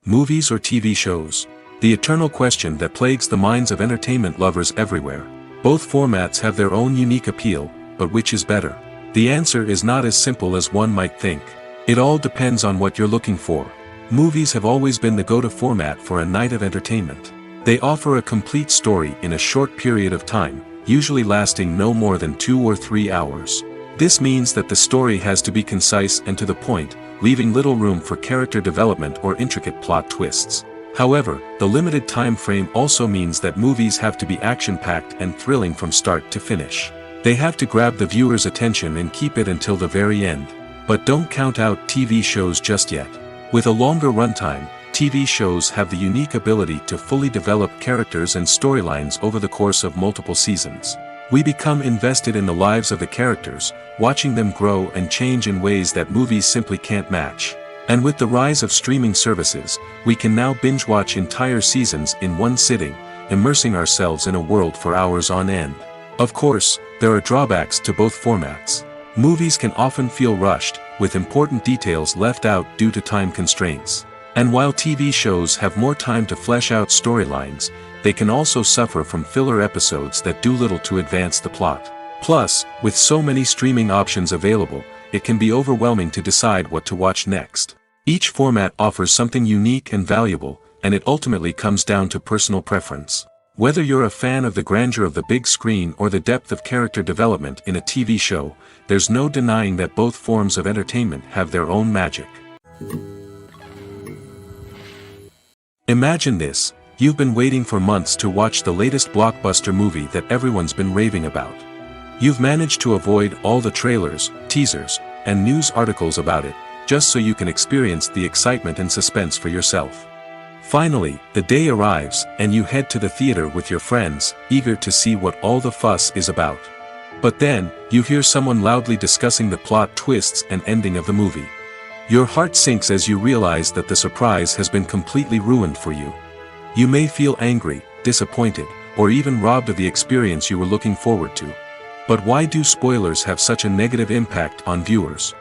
[SPEAKER 1] Movies or TV shows? the eternal question that plagues the minds of entertainment lovers everywhere. Both formats have their own unique appeal, but which is better? The answer is not as simple as one might think. It all depends on what you're looking for. Movies have always been the go-to format for a night of entertainment. They offer a complete story in a short period of time, usually lasting no more than 2 or 3 hours. This means that the story has to be concise and to the point, leaving little room for character development or intricate plot twists. However, the limited time frame also means that movies have to be action-packed and thrilling from start to finish. They have to grab the viewer's attention and keep it until the very end. But don't count out TV shows just yet. With a longer runtime, TV shows have the unique ability to fully develop characters and storylines over the course of multiple seasons. We become invested in the lives of the characters, watching them grow and change in ways that movies simply can't match. And with the rise of streaming services, we can now binge-watch entire seasons in one sitting, immersing ourselves in a world for hours on end. Of course, there are drawbacks to both formats. Movies can often feel rushed, with important details left out due to time constraints. And while TV shows have more time to flesh out storylines, they can also suffer from filler episodes that do little to advance the plot. Plus, with so many streaming options available, it can be overwhelming to decide what to watch next. Each format offers something unique and valuable, and it ultimately comes down to personal preference. Whether you're a fan of the grandeur of the big screen or the depth of character development in a TV show, there's no denying that both forms of entertainment have their own magic. Imagine this: you've been waiting for months to watch the latest blockbuster movie that everyone's been raving about. You've managed to avoid all the trailers, teasers, and news articles about it, just so you can experience the excitement and suspense for yourself. Finally, the day arrives, and you head to the theater with your friends, eager to see what all the fuss is about. But then, you hear someone loudly discussing the plot twists and ending of the movie. Your heart sinks as you realize that the surprise has been completely ruined for you. You may feel angry, disappointed, or even robbed of the experience you were looking forward to. But why do spoilers have such a negative impact on viewers?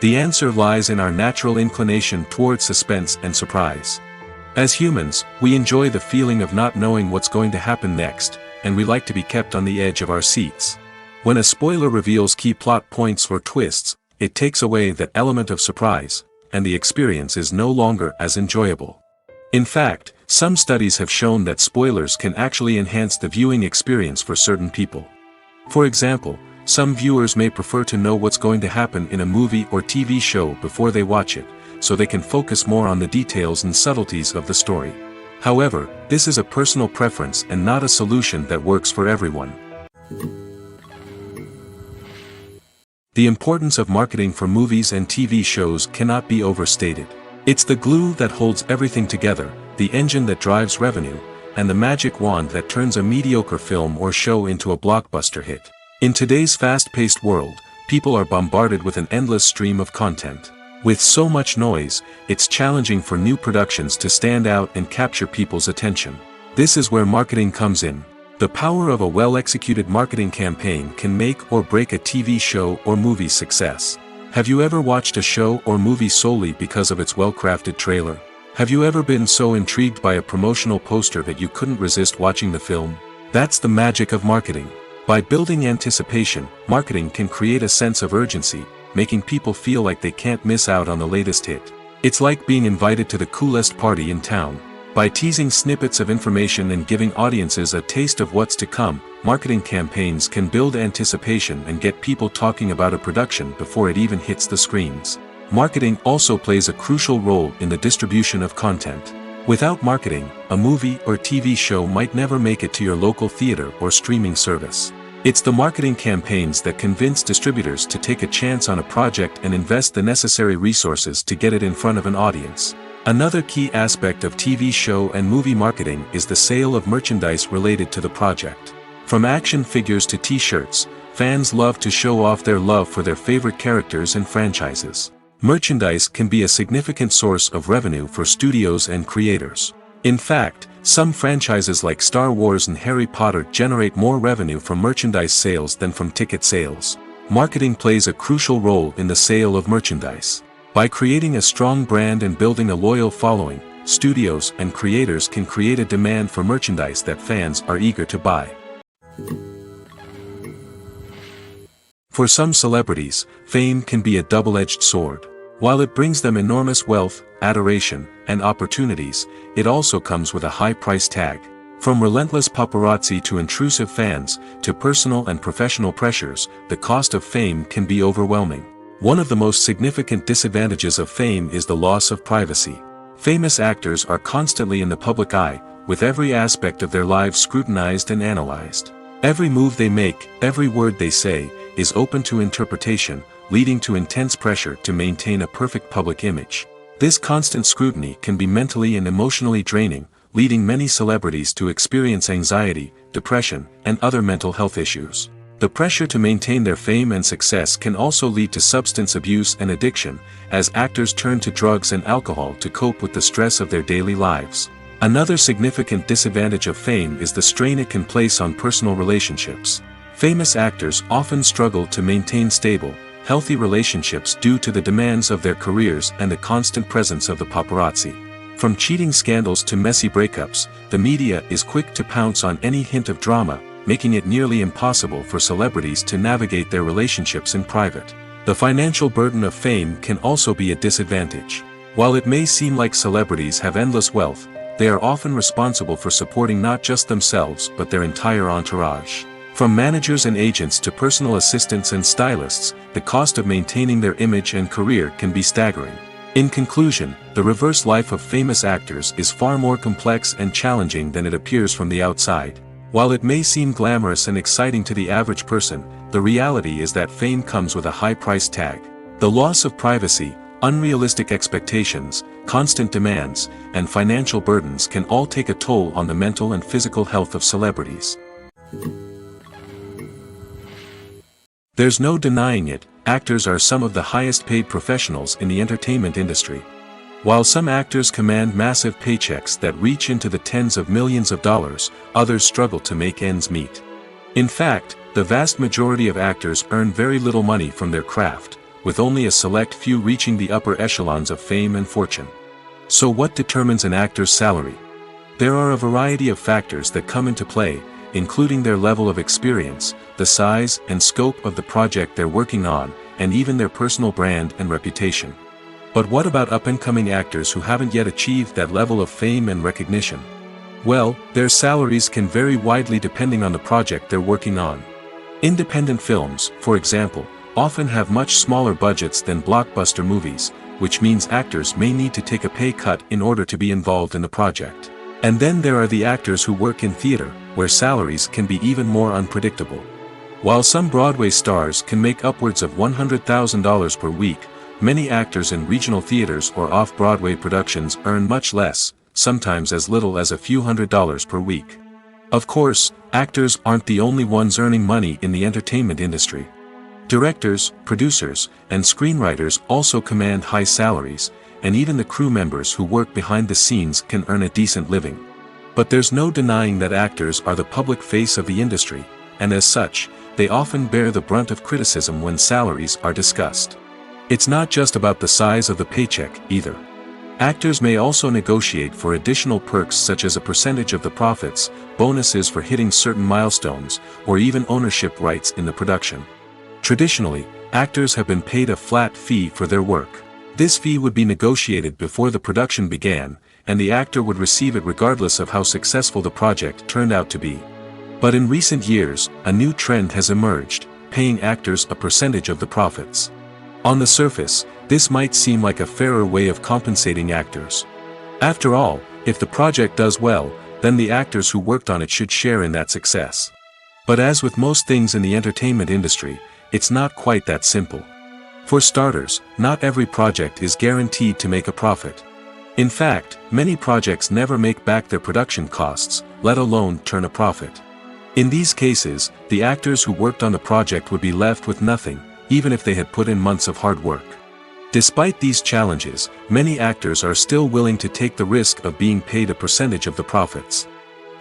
[SPEAKER 1] The answer lies in our natural inclination towards suspense and surprise. As humans, we enjoy the feeling of not knowing what's going to happen next, and we like to be kept on the edge of our seats. When a spoiler reveals key plot points or twists, it takes away that element of surprise, and the experience is no longer as enjoyable. In fact, some studies have shown that spoilers can actually enhance the viewing experience for certain people. For example, some viewers may prefer to know what's going to happen in a movie or TV show before they watch it, so they can focus more on the details and subtleties of the story. However, this is a personal preference and not a solution that works for everyone. The importance of marketing for movies and TV shows cannot be overstated. It's the glue that holds everything together, the engine that drives revenue, and the magic wand that turns a mediocre film or show into a blockbuster hit. In today's fast-paced world, people are bombarded with an endless stream of content. With so much noise, it's challenging for new productions to stand out and capture people's attention. This is where marketing comes in. The power of a well-executed marketing campaign can make or break a TV show or movie's success. Have you ever watched a show or movie solely because of its well-crafted trailer? Have you ever been so intrigued by a promotional poster that you couldn't resist watching the film? That's the magic of marketing. By building anticipation, marketing can create a sense of urgency, making people feel like they can't miss out on the latest hit. It's like being invited to the coolest party in town. By teasing snippets of information and giving audiences a taste of what's to come, marketing campaigns can build anticipation and get people talking about a production before it even hits the screens. Marketing also plays a crucial role in the distribution of content. Without marketing, a movie or TV show might never make it to your local theater or streaming service. It's the marketing campaigns that convince distributors to take a chance on a project and invest the necessary resources to get it in front of an audience. Another key aspect of TV show and movie marketing is the sale of merchandise related to the project. From action figures to t-shirts, fans love to show off their love for their favorite characters and franchises. Merchandise can be a significant source of revenue for studios and creators. In fact, some franchises like Star Wars and Harry Potter generate more revenue from merchandise sales than from ticket sales. Marketing plays a crucial role in the sale of merchandise. By creating a strong brand and building a loyal following, studios and creators can create a demand for merchandise that fans are eager to buy. For some celebrities, fame can be a double-edged sword. While it brings them enormous wealth, adoration, and opportunities, it also comes with a high price tag. From relentless paparazzi to intrusive fans, to personal and professional pressures, the cost of fame can be overwhelming. One of the most significant disadvantages of fame is the loss of privacy. Famous actors are constantly in the public eye, with every aspect of their lives scrutinized and analyzed. Every move they make, every word they say, is open to interpretation, leading to intense pressure to maintain a perfect public image. This constant scrutiny can be mentally and emotionally draining, leading many celebrities to experience anxiety, depression, and other mental health issues. The pressure to maintain their fame and success can also lead to substance abuse and addiction, as actors turn to drugs and alcohol to cope with the stress of their daily lives. Another significant disadvantage of fame is the strain it can place on personal relationships. Famous actors often struggle to maintain stable, healthy relationships due to the demands of their careers and the constant presence of the paparazzi. From cheating scandals to messy breakups, the media is quick to pounce on any hint of drama, making it nearly impossible for celebrities to navigate their relationships in private. The financial burden of fame can also be a disadvantage. While it may seem like celebrities have endless wealth, they are often responsible for supporting not just themselves but their entire entourage. From managers and agents to personal assistants and stylists, the cost of maintaining their image and career can be staggering. In conclusion, the reverse life of famous actors is far more complex and challenging than it appears from the outside. While it may seem glamorous and exciting to the average person, the reality is that fame comes with a high price tag. The loss of privacy, unrealistic expectations, constant demands, and financial burdens can all take a toll on the mental and physical health of celebrities. There's no denying it, actors are some of the highest paid professionals in the entertainment industry. While some actors command massive paychecks that reach into the tens of millions of dollars, others struggle to make ends meet. In fact, the vast majority of actors earn very little money from their craft, with only a select few reaching the upper echelons of fame and fortune. So what determines an actor's salary? There are a variety of factors that come into play, including their level of experience, the size and scope of the project they're working on, and even their personal brand and reputation. But what about up-and-coming actors who haven't yet achieved that level of fame and recognition? Well, their salaries can vary widely depending on the project they're working on. Independent films, for example, often have much smaller budgets than blockbuster movies, which means actors may need to take a pay cut in order to be involved in the project. And then there are the actors who work in theater, where salaries can be even more unpredictable. While some Broadway stars can make upwards of $100,000 per week, many actors in regional theaters or off-Broadway productions earn much less, sometimes as little as a few $100s per week. Of course, actors aren't the only ones earning money in the entertainment industry. Directors, producers, and screenwriters also command high salaries, and even the crew members who work behind the scenes can earn a decent living. But there's no denying that actors are the public face of the industry, and as such, they often bear the brunt of criticism when salaries are discussed. It's not just about the size of the paycheck, either. Actors may also negotiate for additional perks such as a percentage of the profits, bonuses for hitting certain milestones, or even ownership rights in the production. Traditionally, actors have been paid a flat fee for their work. This fee would be negotiated before the production began, and the actor would receive it regardless of how successful the project turned out to be. But in recent years, a new trend has emerged, paying actors a percentage of the profits. On the surface, this might seem like a fairer way of compensating actors. After all, if the project does well, then the actors who worked on it should share in that success. But as with most things in the entertainment industry, it's not quite that simple. For starters, not every project is guaranteed to make a profit. In fact, many projects never make back their production costs, let alone turn a profit. In these cases, the actors who worked on the project would be left with nothing, even if they had put in months of hard work. Despite these challenges, many actors are still willing to take the risk of being paid a percentage of the profits.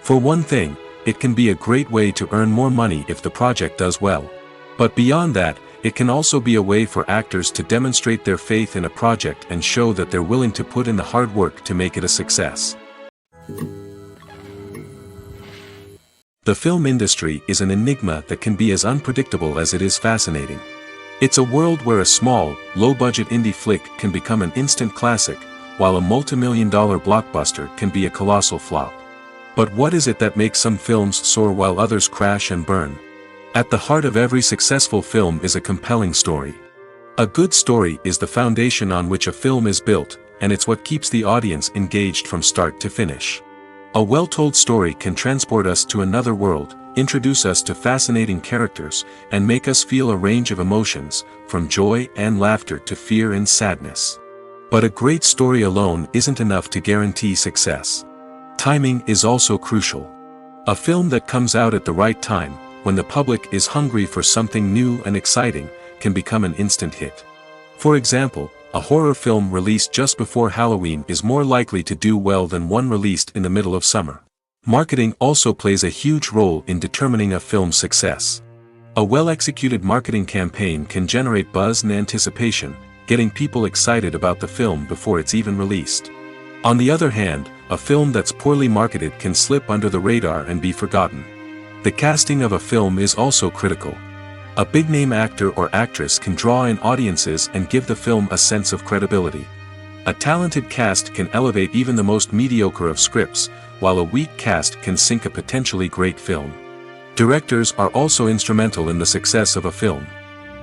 [SPEAKER 1] For one thing, it can be a great way to earn more money if the project does well. But beyond that, it can also be a way for actors to demonstrate their faith in a project and show that they're willing to put in the hard work to make it a success. The film industry is an enigma that can be as unpredictable as it is fascinating. It's a world where a small, low-budget indie flick can become an instant classic, while a multi-million-dollar blockbuster can be a colossal flop. But what is it that makes some films soar while others crash and burn? At the heart of every successful film is a compelling story. A good story is the foundation on which a film is built, and it's what keeps the audience engaged from start to finish. A well-told story can transport us to another world, introduce us to fascinating characters, and make us feel a range of emotions, from joy and laughter to fear and sadness. But a great story alone isn't enough to guarantee success. Timing is also crucial. A film that comes out at the right time, when the public is hungry for something new and exciting, can become an instant hit. For example, a horror film released just before Halloween is more likely to do well than one released in the middle of summer. Marketing also plays a huge role in determining a film's success. A well-executed marketing campaign can generate buzz and anticipation, getting people excited about the film before it's even released. On the other hand, a film that's poorly marketed can slip under the radar and be forgotten. The casting of a film is also critical. A big-name actor or actress can draw in audiences and give the film a sense of credibility. A talented cast can elevate even the most mediocre of scripts, while a weak cast can sink a potentially great film. Directors are also instrumental in the success of a film.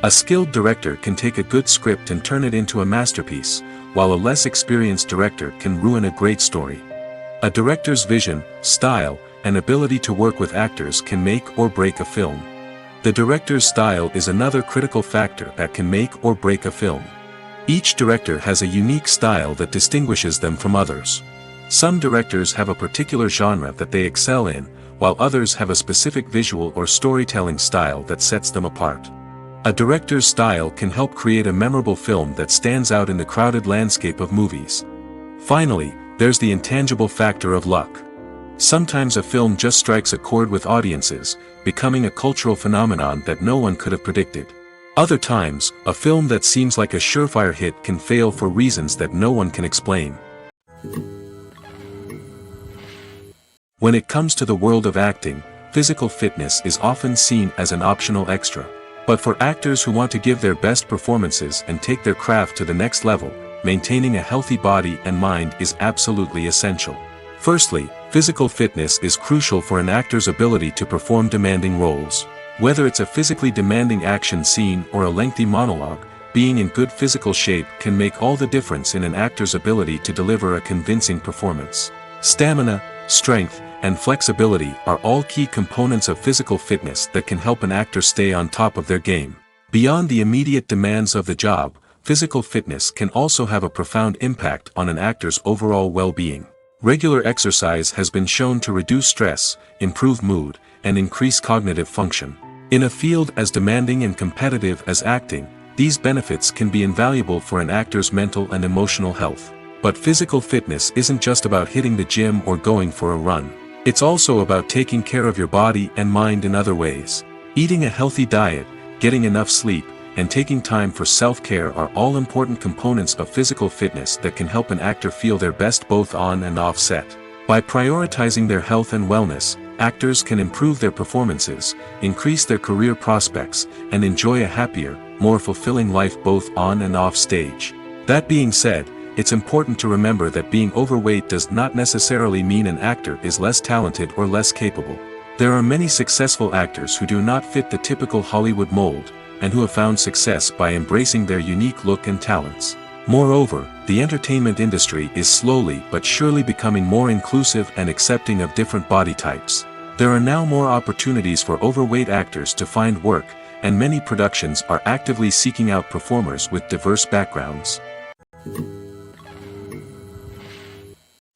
[SPEAKER 1] A skilled director can take a good script and turn it into a masterpiece, while a less experienced director can ruin a great story. A director's vision, style, and ability to work with actors can make or break a film. The director's style is another critical factor that can make or break a film. Each director has a unique style that distinguishes them from others. Some directors have a particular genre that they excel in, while others have a specific visual or storytelling style that sets them apart. A director's style can help create a memorable film that stands out in the crowded landscape of movies. Finally, there's the intangible factor of luck. Sometimes a film just strikes a chord with audiences, becoming a cultural phenomenon that no one could have predicted. Other times, a film that seems like a surefire hit can fail for reasons that no one can explain. When it comes to the world of acting, physical fitness is often seen as an optional extra. But for actors who want to give their best performances and take their craft to the next level, maintaining a healthy body and mind is absolutely essential. Firstly, physical fitness is crucial for an actor's ability to perform demanding roles. Whether it's a physically demanding action scene or a lengthy monologue, being in good physical shape can make all the difference in an actor's ability to deliver a convincing performance. Stamina, strength, and flexibility are all key components of physical fitness that can help an actor stay on top of their game. Beyond the immediate demands of the job, physical fitness can also have a profound impact on an actor's overall well-being. Regular exercise has been shown to reduce stress, improve mood, and increase cognitive function. In a field as demanding and competitive as acting, these benefits can be invaluable for an actor's mental and emotional health. But physical fitness isn't just about hitting the gym or going for a run. It's also about taking care of your body and mind in other ways. Eating a healthy diet, getting enough sleep, and taking time for self-care are all important components of physical fitness that can help an actor feel their best both on and off set. By prioritizing their health and wellness, actors can improve their performances, increase their career prospects, and enjoy a happier, more fulfilling life both on and off stage. That being said, it's important to remember that being overweight does not necessarily mean an actor is less talented or less capable. There are many successful actors who do not fit the typical Hollywood mold, and who have found success by embracing their unique look and talents. Moreover, the entertainment industry is slowly but surely becoming more inclusive and accepting of different body types. There are now more opportunities for overweight actors to find work, and many productions are actively seeking out performers with diverse backgrounds.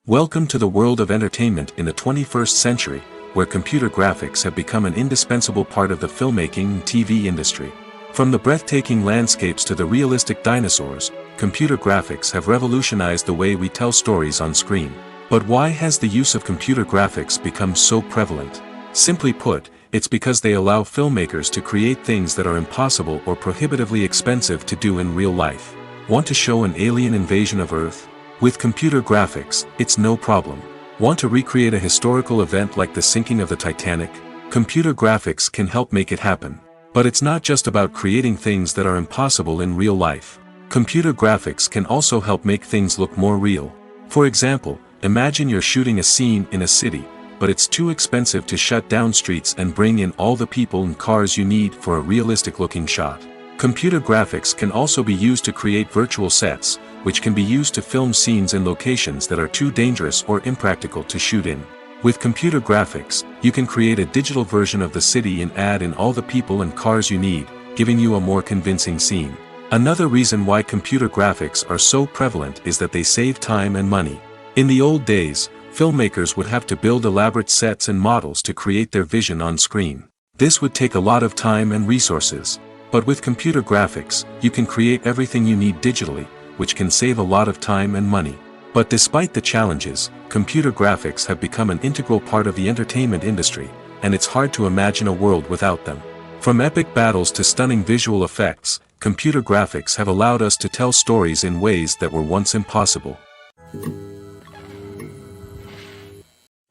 [SPEAKER 1] Welcome to the world of entertainment in the 21st century, where computer graphics have become an indispensable part of the filmmaking and TV industry. From the breathtaking landscapes to the realistic dinosaurs, computer graphics have revolutionized the way we tell stories on screen. But why has the use of computer graphics become so prevalent? Simply put, It's because they allow filmmakers to create things that are impossible or prohibitively expensive to do in real life. Want to show an alien invasion of Earth? With computer graphics, it's no problem. Want to recreate a historical event like the sinking of the Titanic? Computer graphics can help make it happen. But it's not just about creating things that are impossible in real life. Computer graphics can also help make things look more real. For example, imagine you're shooting a scene in a city, but it's too expensive to shut down streets and bring in all the people and cars you need for a realistic-looking shot. Computer graphics can also be used to create virtual sets, which can be used to film scenes in locations that are too dangerous or impractical to shoot in. With computer graphics, you can create a digital version of the city and add in all the people and cars you need, giving you a more convincing scene. Another reason why computer graphics are so prevalent is that they save time and money. In the old days, filmmakers would have to build elaborate sets and models to create their vision on screen. This would take a lot of time and resources. But with computer graphics, you can create everything you need digitally, which can save a lot of time and money. But despite the challenges, computer graphics have become an integral part of the entertainment industry, and it's hard to imagine a world without them. From epic battles to stunning visual effects, computer graphics have allowed us to tell stories in ways that were once impossible.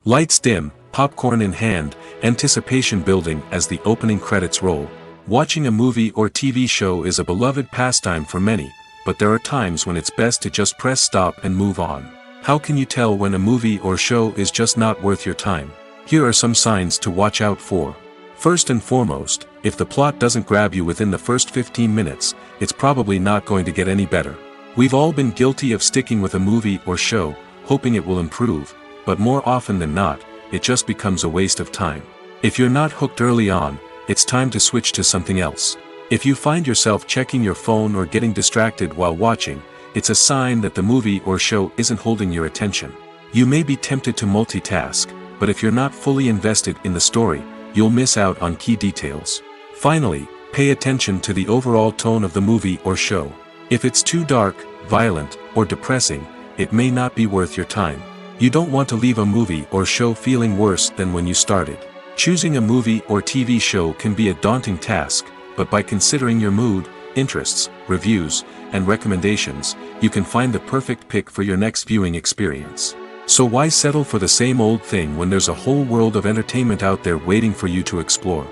[SPEAKER 1] Lights dim, popcorn in hand, anticipation building as the opening credits roll. Watching a movie or TV show is a beloved pastime for many, but there are times when it's best to just press stop and move on. How can you tell when a movie or show is just not worth your time? Here are some signs to watch out for. First and foremost, if the plot doesn't grab you within the first 15 minutes, it's probably not going to get any better. We've all been guilty of sticking with a movie or show, hoping it will improve, but more often than not, it just becomes a waste of time. If you're not hooked early on, it's time to switch to something else. If you find yourself checking your phone or getting distracted while watching, it's a sign that the movie or show isn't holding your attention. You may be tempted to multitask, but if you're not fully invested in the story, you'll miss out on key details. Finally, pay attention to the overall tone of the movie or show. If it's too dark, violent, or depressing, it may not be worth your time. You don't want to leave a movie or show feeling worse than when you started. Choosing a movie or TV show can be a daunting task, but by considering your mood, interests, reviews, and recommendations, you can find the perfect pick for your next viewing experience. So why settle for the same old thing when there's a whole world of entertainment out there waiting for you to explore?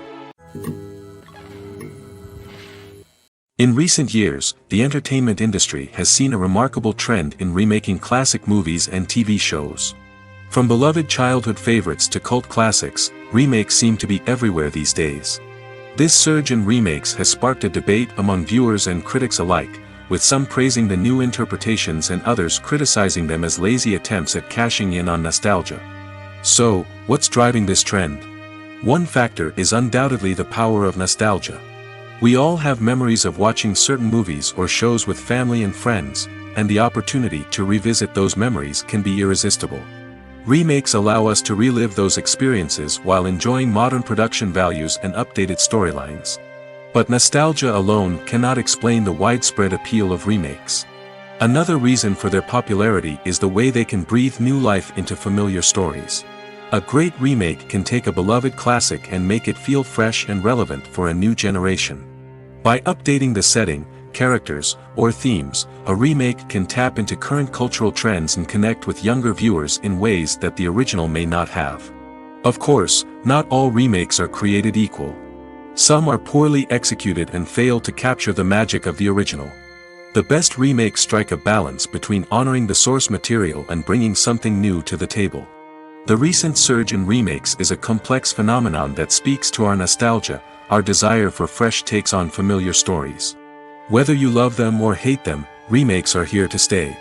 [SPEAKER 1] In recent years, the entertainment industry has seen a remarkable trend in remaking classic movies and TV shows. From beloved childhood favorites to cult classics, remakes seem to be everywhere these days. This surge in remakes has sparked a debate among viewers and critics alike, with some praising the new interpretations and others criticizing them as lazy attempts at cashing in on nostalgia. So, what's driving this trend? One factor is undoubtedly the power of nostalgia. We all have memories of watching certain movies or shows with family and friends, and the opportunity to revisit those memories can be irresistible. Remakes allow us to relive those experiences while enjoying modern production values and updated storylines. But nostalgia alone cannot explain the widespread appeal of remakes. Another reason for their popularity is the way they can breathe new life into familiar stories. A great remake can take a beloved classic and make it feel fresh and relevant for a new generation. By updating the setting, characters, or themes, a remake can tap into current cultural trends and connect with younger viewers in ways that the original may not have. Of course, not all remakes are created equal. Some are poorly executed and fail to capture the magic of the original. The best remakes strike a balance between honoring the source material and bringing something new to the table. The recent surge in remakes is a complex phenomenon that speaks to our nostalgia, our desire for fresh takes on familiar stories. Whether you love them or hate them, remakes are here to stay.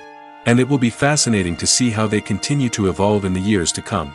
[SPEAKER 1] And it will be fascinating to see how they continue to evolve in the years to come.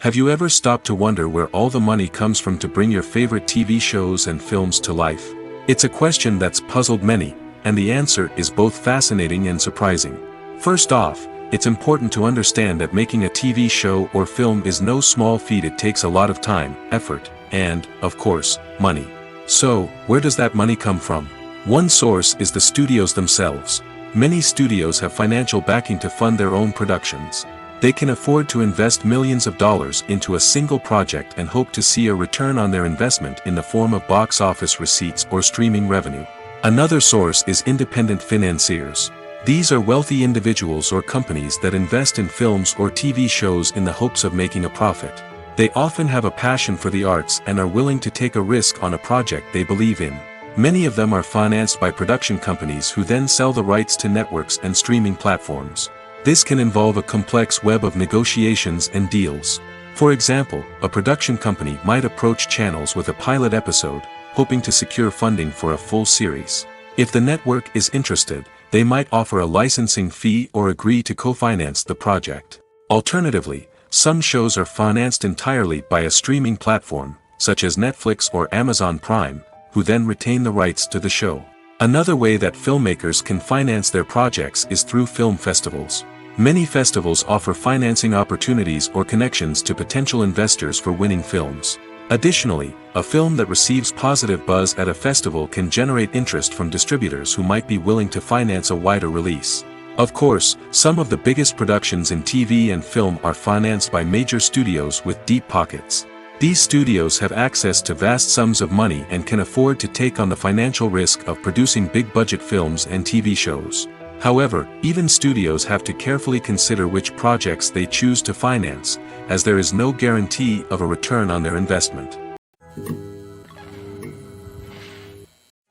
[SPEAKER 1] Have you ever stopped to wonder where all the money comes from to bring your favorite TV shows and films to life? It's a question that's puzzled many, and the answer is both fascinating and surprising. First off, it's important to understand that making a TV show or film is no small feat. It takes a lot of time, effort, and, of course, money. So, where does that money come from? One source is the studios themselves. Many studios have financial backing to fund their own productions. They can afford to invest millions of dollars into a single project and hope to see a return on their investment in the form of box office receipts or streaming revenue. Another source is independent financiers. These are wealthy individuals or companies that invest in films or TV shows in the hopes of making a profit. They often have a passion for the arts and are willing to take a risk on a project they believe in. Many of them are financed by production companies who then sell the rights to networks and streaming platforms. This can involve a complex web of negotiations and deals. For example, a production company might approach channels with a pilot episode, hoping to secure funding for a full series. If the network is interested, they might offer a licensing fee or agree to co-finance the project. Alternatively, some shows are financed entirely by a streaming platform, such as Netflix or Amazon Prime, who then retain the rights to the show. Another way that filmmakers can finance their projects is through film festivals. Many festivals offer financing opportunities or connections to potential investors for winning films. Additionally, a film that receives positive buzz at a festival can generate interest from distributors who might be willing to finance a wider release. Of course, some of the biggest productions in TV and film are financed by major studios with deep pockets. These studios have access to vast sums of money and can afford to take on the financial risk of producing big-budget films and TV shows. However, even studios have to carefully consider which projects they choose to finance, as there is no guarantee of a return on their investment.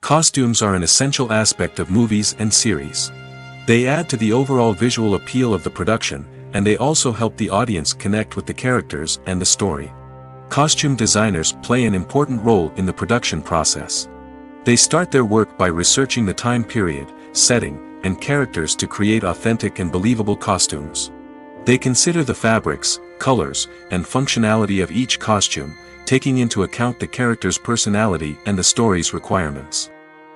[SPEAKER 1] Costumes are an essential aspect of movies and series. They add to the overall visual appeal of the production, and they also help the audience connect with the characters and the story. Costume designers play an important role in the production process. They start their work by researching the time period, setting, and characters to create authentic and believable costumes. They consider the fabrics, colors, and functionality of each costume, taking into account the character's personality and the story's requirements.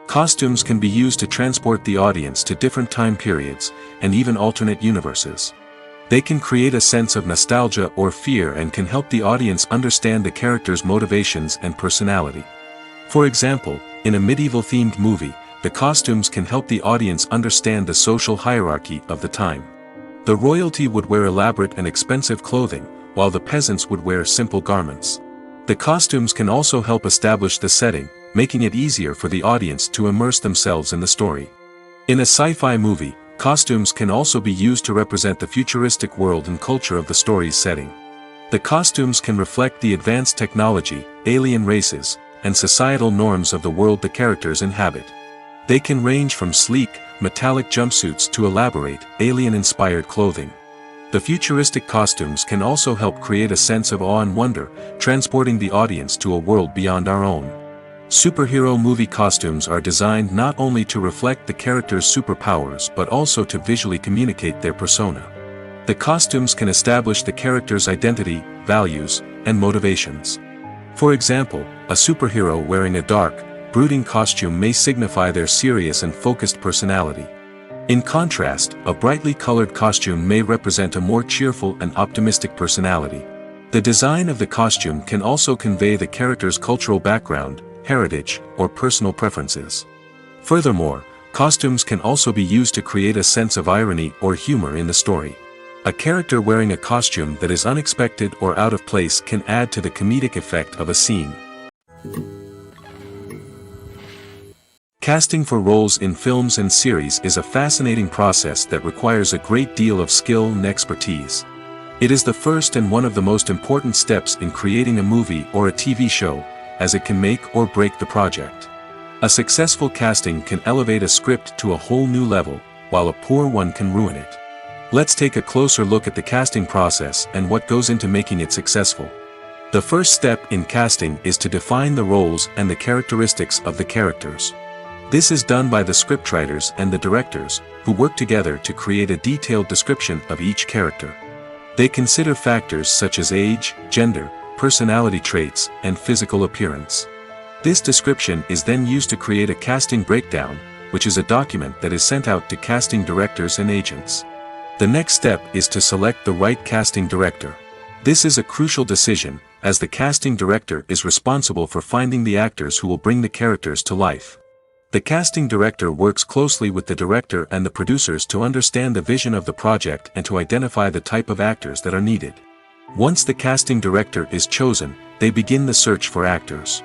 [SPEAKER 1] Costumes can be used to transport the audience to different time periods, and even alternate universes. They can create a sense of nostalgia or fear and can help the audience understand the character's motivations and personality. For example, in a medieval-themed movie, the costumes can help the audience understand the social hierarchy of the time. The royalty would wear elaborate and expensive clothing, while the peasants would wear simple garments. The costumes can also help establish the setting, making it easier for the audience to immerse themselves in the story. In a sci-fi movie, costumes can also be used to represent the futuristic world and culture of the story's setting. The costumes can reflect the advanced technology, alien races, and societal norms of the world the characters inhabit. They can range from sleek, metallic jumpsuits to elaborate, alien-inspired clothing. The futuristic costumes can also help create a sense of awe and wonder, transporting the audience to a world beyond our own. Superhero movie costumes are designed not only to reflect the character's superpowers but also to visually communicate their persona. The costumes can establish the character's identity, values, and motivations. For example, a superhero wearing a dark, brooding costume may signify their serious and focused personality. In contrast, a brightly colored costume may represent a more cheerful and optimistic personality. The design of the costume can also convey the character's cultural background, heritage, or personal preferences. Furthermore, costumes can also be used to create a sense of irony or humor in the story. A character wearing a costume that is unexpected or out of place can add to the comedic effect of a scene. Casting for roles in films and series is a fascinating process that requires a great deal of skill and expertise. It is the first and one of the most important steps in creating a movie or a TV show, as it can make or break the project. A successful casting can elevate a script to a whole new level, while a poor one can ruin it. Let's take a closer look at the casting process and what goes into making it successful. The first step in casting is to define the roles and the characteristics of the characters. This is done by the scriptwriters and the directors, who work together to create a detailed description of each character. They consider factors such as age, gender, personality traits, and physical appearance. This description is then used to create a casting breakdown, which is a document that is sent out to casting directors and agents. The next step is to select the right casting director. This is a crucial decision, as the casting director is responsible for finding the actors who will bring the characters to life. The casting director works closely with the director and the producers to understand the vision of the project and to identify the type of actors that are needed. Once the casting director is chosen, they begin the search for actors.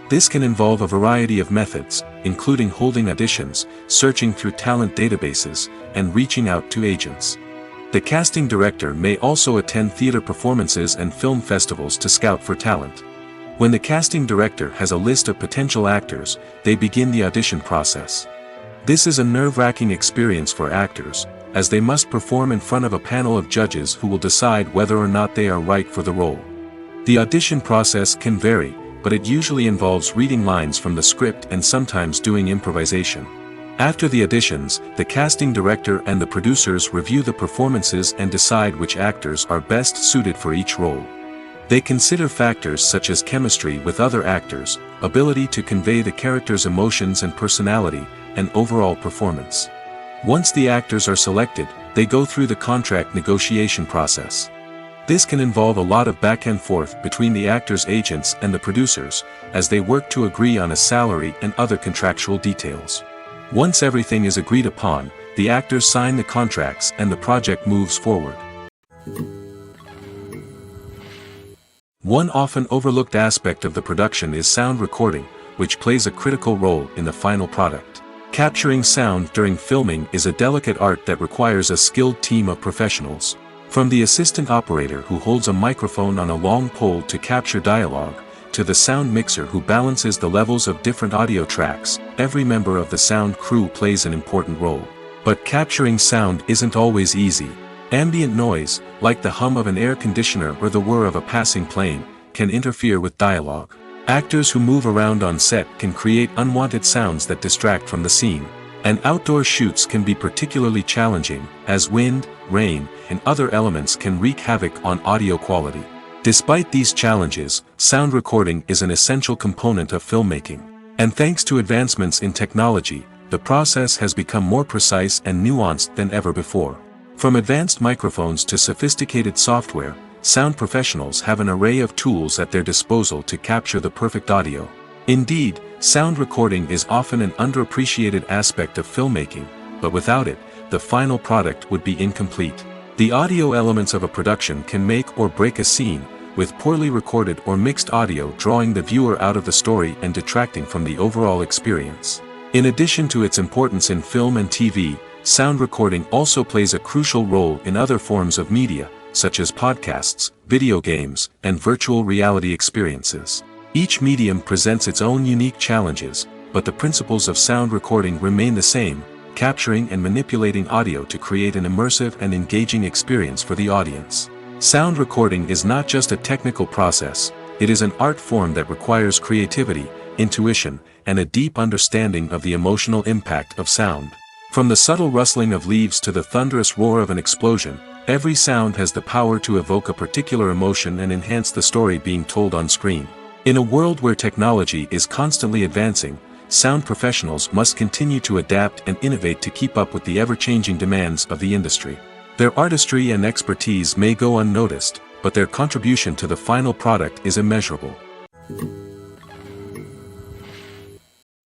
[SPEAKER 1] This can involve a variety of methods, including holding auditions, searching through talent databases, and reaching out to agents. The casting director may also attend theater performances and film festivals to scout for talent. When the casting director has a list of potential actors, they begin the audition process. This is a nerve-wracking experience for actors, as they must perform in front of a panel of judges who will decide whether or not they are right for the role. The audition process can vary, but it usually involves reading lines from the script and sometimes doing improvisation. After the auditions, the casting director and the producers review the performances and decide which actors are best suited for each role. They consider factors such as chemistry with other actors, ability to convey the character's emotions and personality, and overall performance. Once the actors are selected, they go through the contract negotiation process. This can involve a lot of back and forth between the actors' agents and the producers, as they work to agree on a salary and other contractual details. Once everything is agreed upon, the actors sign the contracts and the project moves forward. One often overlooked aspect of the production is sound recording, which plays a critical role in the final product. Capturing sound during filming is a delicate art that requires a skilled team of professionals. From the assistant operator who holds a microphone on a long pole to capture dialogue, to the sound mixer who balances the levels of different audio tracks, every member of the sound crew plays an important role. But capturing sound isn't always easy. Ambient noise, like the hum of an air conditioner or the whir of a passing plane, can interfere with dialogue. Actors who move around on set can create unwanted sounds that distract from the scene. And outdoor shoots can be particularly challenging, as wind, rain, and other elements can wreak havoc on audio quality. Despite these challenges, sound recording is an essential component of filmmaking. And thanks to advancements in technology, the process has become more precise and nuanced than ever before. From advanced microphones to sophisticated software, sound professionals have an array of tools at their disposal to capture the perfect audio. Indeed, sound recording is often an underappreciated aspect of filmmaking, but without it, the final product would be incomplete. The audio elements of a production can make or break a scene, with poorly recorded or mixed audio drawing the viewer out of the story and detracting from the overall experience. In addition to its importance in film and TV, sound recording also plays a crucial role in other forms of media, such as podcasts, video games, and virtual reality experiences. Each medium presents its own unique challenges, but the principles of sound recording remain the same, capturing and manipulating audio to create an immersive and engaging experience for the audience. Sound recording is not just a technical process, it is an art form that requires creativity, intuition, and a deep understanding of the emotional impact of sound. From the subtle rustling of leaves to the thunderous roar of an explosion, every sound has the power to evoke a particular emotion and enhance the story being told on screen. In a world where technology is constantly advancing, sound professionals must continue to adapt and innovate to keep up with the ever-changing demands of the industry. Their artistry and expertise may go unnoticed, but their contribution to the final product is immeasurable.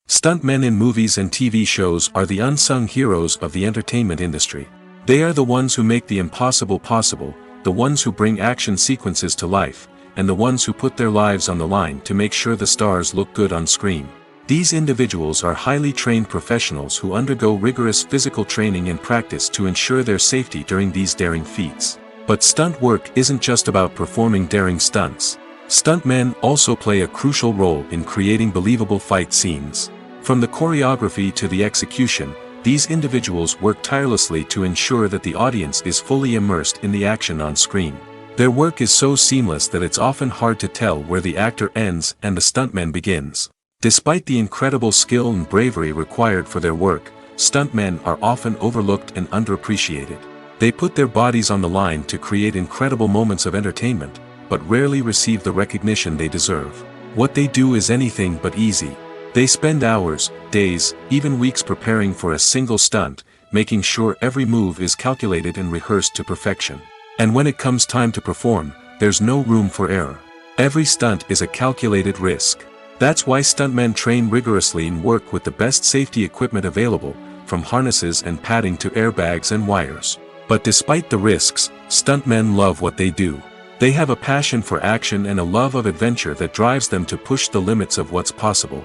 [SPEAKER 1] Stuntmen in movies and TV shows are the unsung heroes of the entertainment industry. They are the ones who make the impossible possible, the ones who bring action sequences to life, and the ones who put their lives on the line to make sure the stars look good on screen. These individuals are highly trained professionals who undergo rigorous physical training and practice to ensure their safety during these daring feats. But stunt work isn't just about performing daring stunts. Stuntmen also play a crucial role in creating believable fight scenes. From the choreography to the execution, these individuals work tirelessly to ensure that the audience is fully immersed in the action on screen. Their work is so seamless that it's often hard to tell where the actor ends and the stuntman begins. Despite the incredible skill and bravery required for their work, stuntmen are often overlooked and underappreciated. They put their bodies on the line to create incredible moments of entertainment, but rarely receive the recognition they deserve. What they do is anything but easy. They spend hours, days, even weeks preparing for a single stunt, making sure every move is calculated and rehearsed to perfection. And when it comes time to perform, there's no room for error. Every stunt is a calculated risk. That's why stuntmen train rigorously and work with the best safety equipment available, from harnesses and padding to airbags and wires. But despite the risks, stuntmen love what they do. They have a passion for action and a love of adventure that drives them to push the limits of what's possible.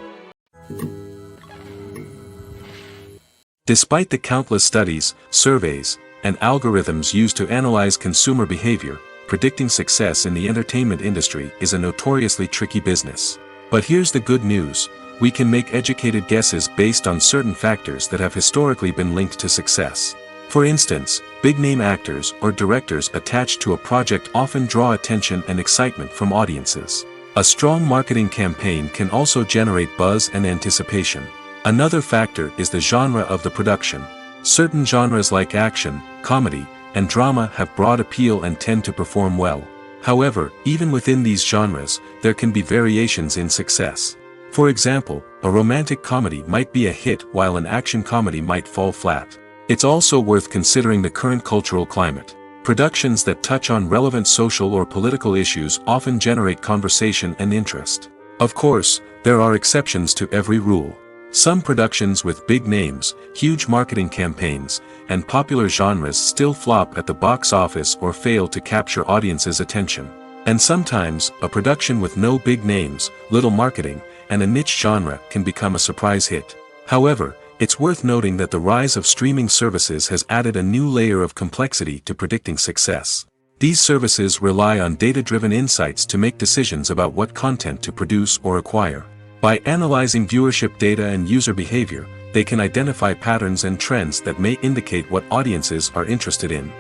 [SPEAKER 1] Despite the countless studies, surveys, and algorithms used to analyze consumer behavior, predicting success in the entertainment industry is a notoriously tricky business. But here's the good news: we can make educated guesses based on certain factors that have historically been linked to success. For instance, big-name actors or directors attached to a project often draw attention and excitement from audiences. A strong marketing campaign can also generate buzz and anticipation. Another factor is the genre of the production. Certain genres like action, comedy, and drama have broad appeal and tend to perform well. However, even within these genres, there can be variations in success. For example, a romantic comedy might be a hit while an action comedy might fall flat. It's also worth considering the current cultural climate. Productions that touch on relevant social or political issues often generate conversation and interest. Of course, there are exceptions to every rule. Some productions with big names, huge marketing campaigns, and popular genres still flop at the box office or fail to capture audiences' attention. And sometimes, a production with no big names, little marketing, and a niche genre can become a surprise hit. However, it's worth noting that the rise of streaming services has added a new layer of complexity to predicting success. These services rely on data-driven insights to make decisions about what content to produce or acquire. By analyzing viewership data and user behavior, they can identify patterns and trends that may indicate what audiences are interested in.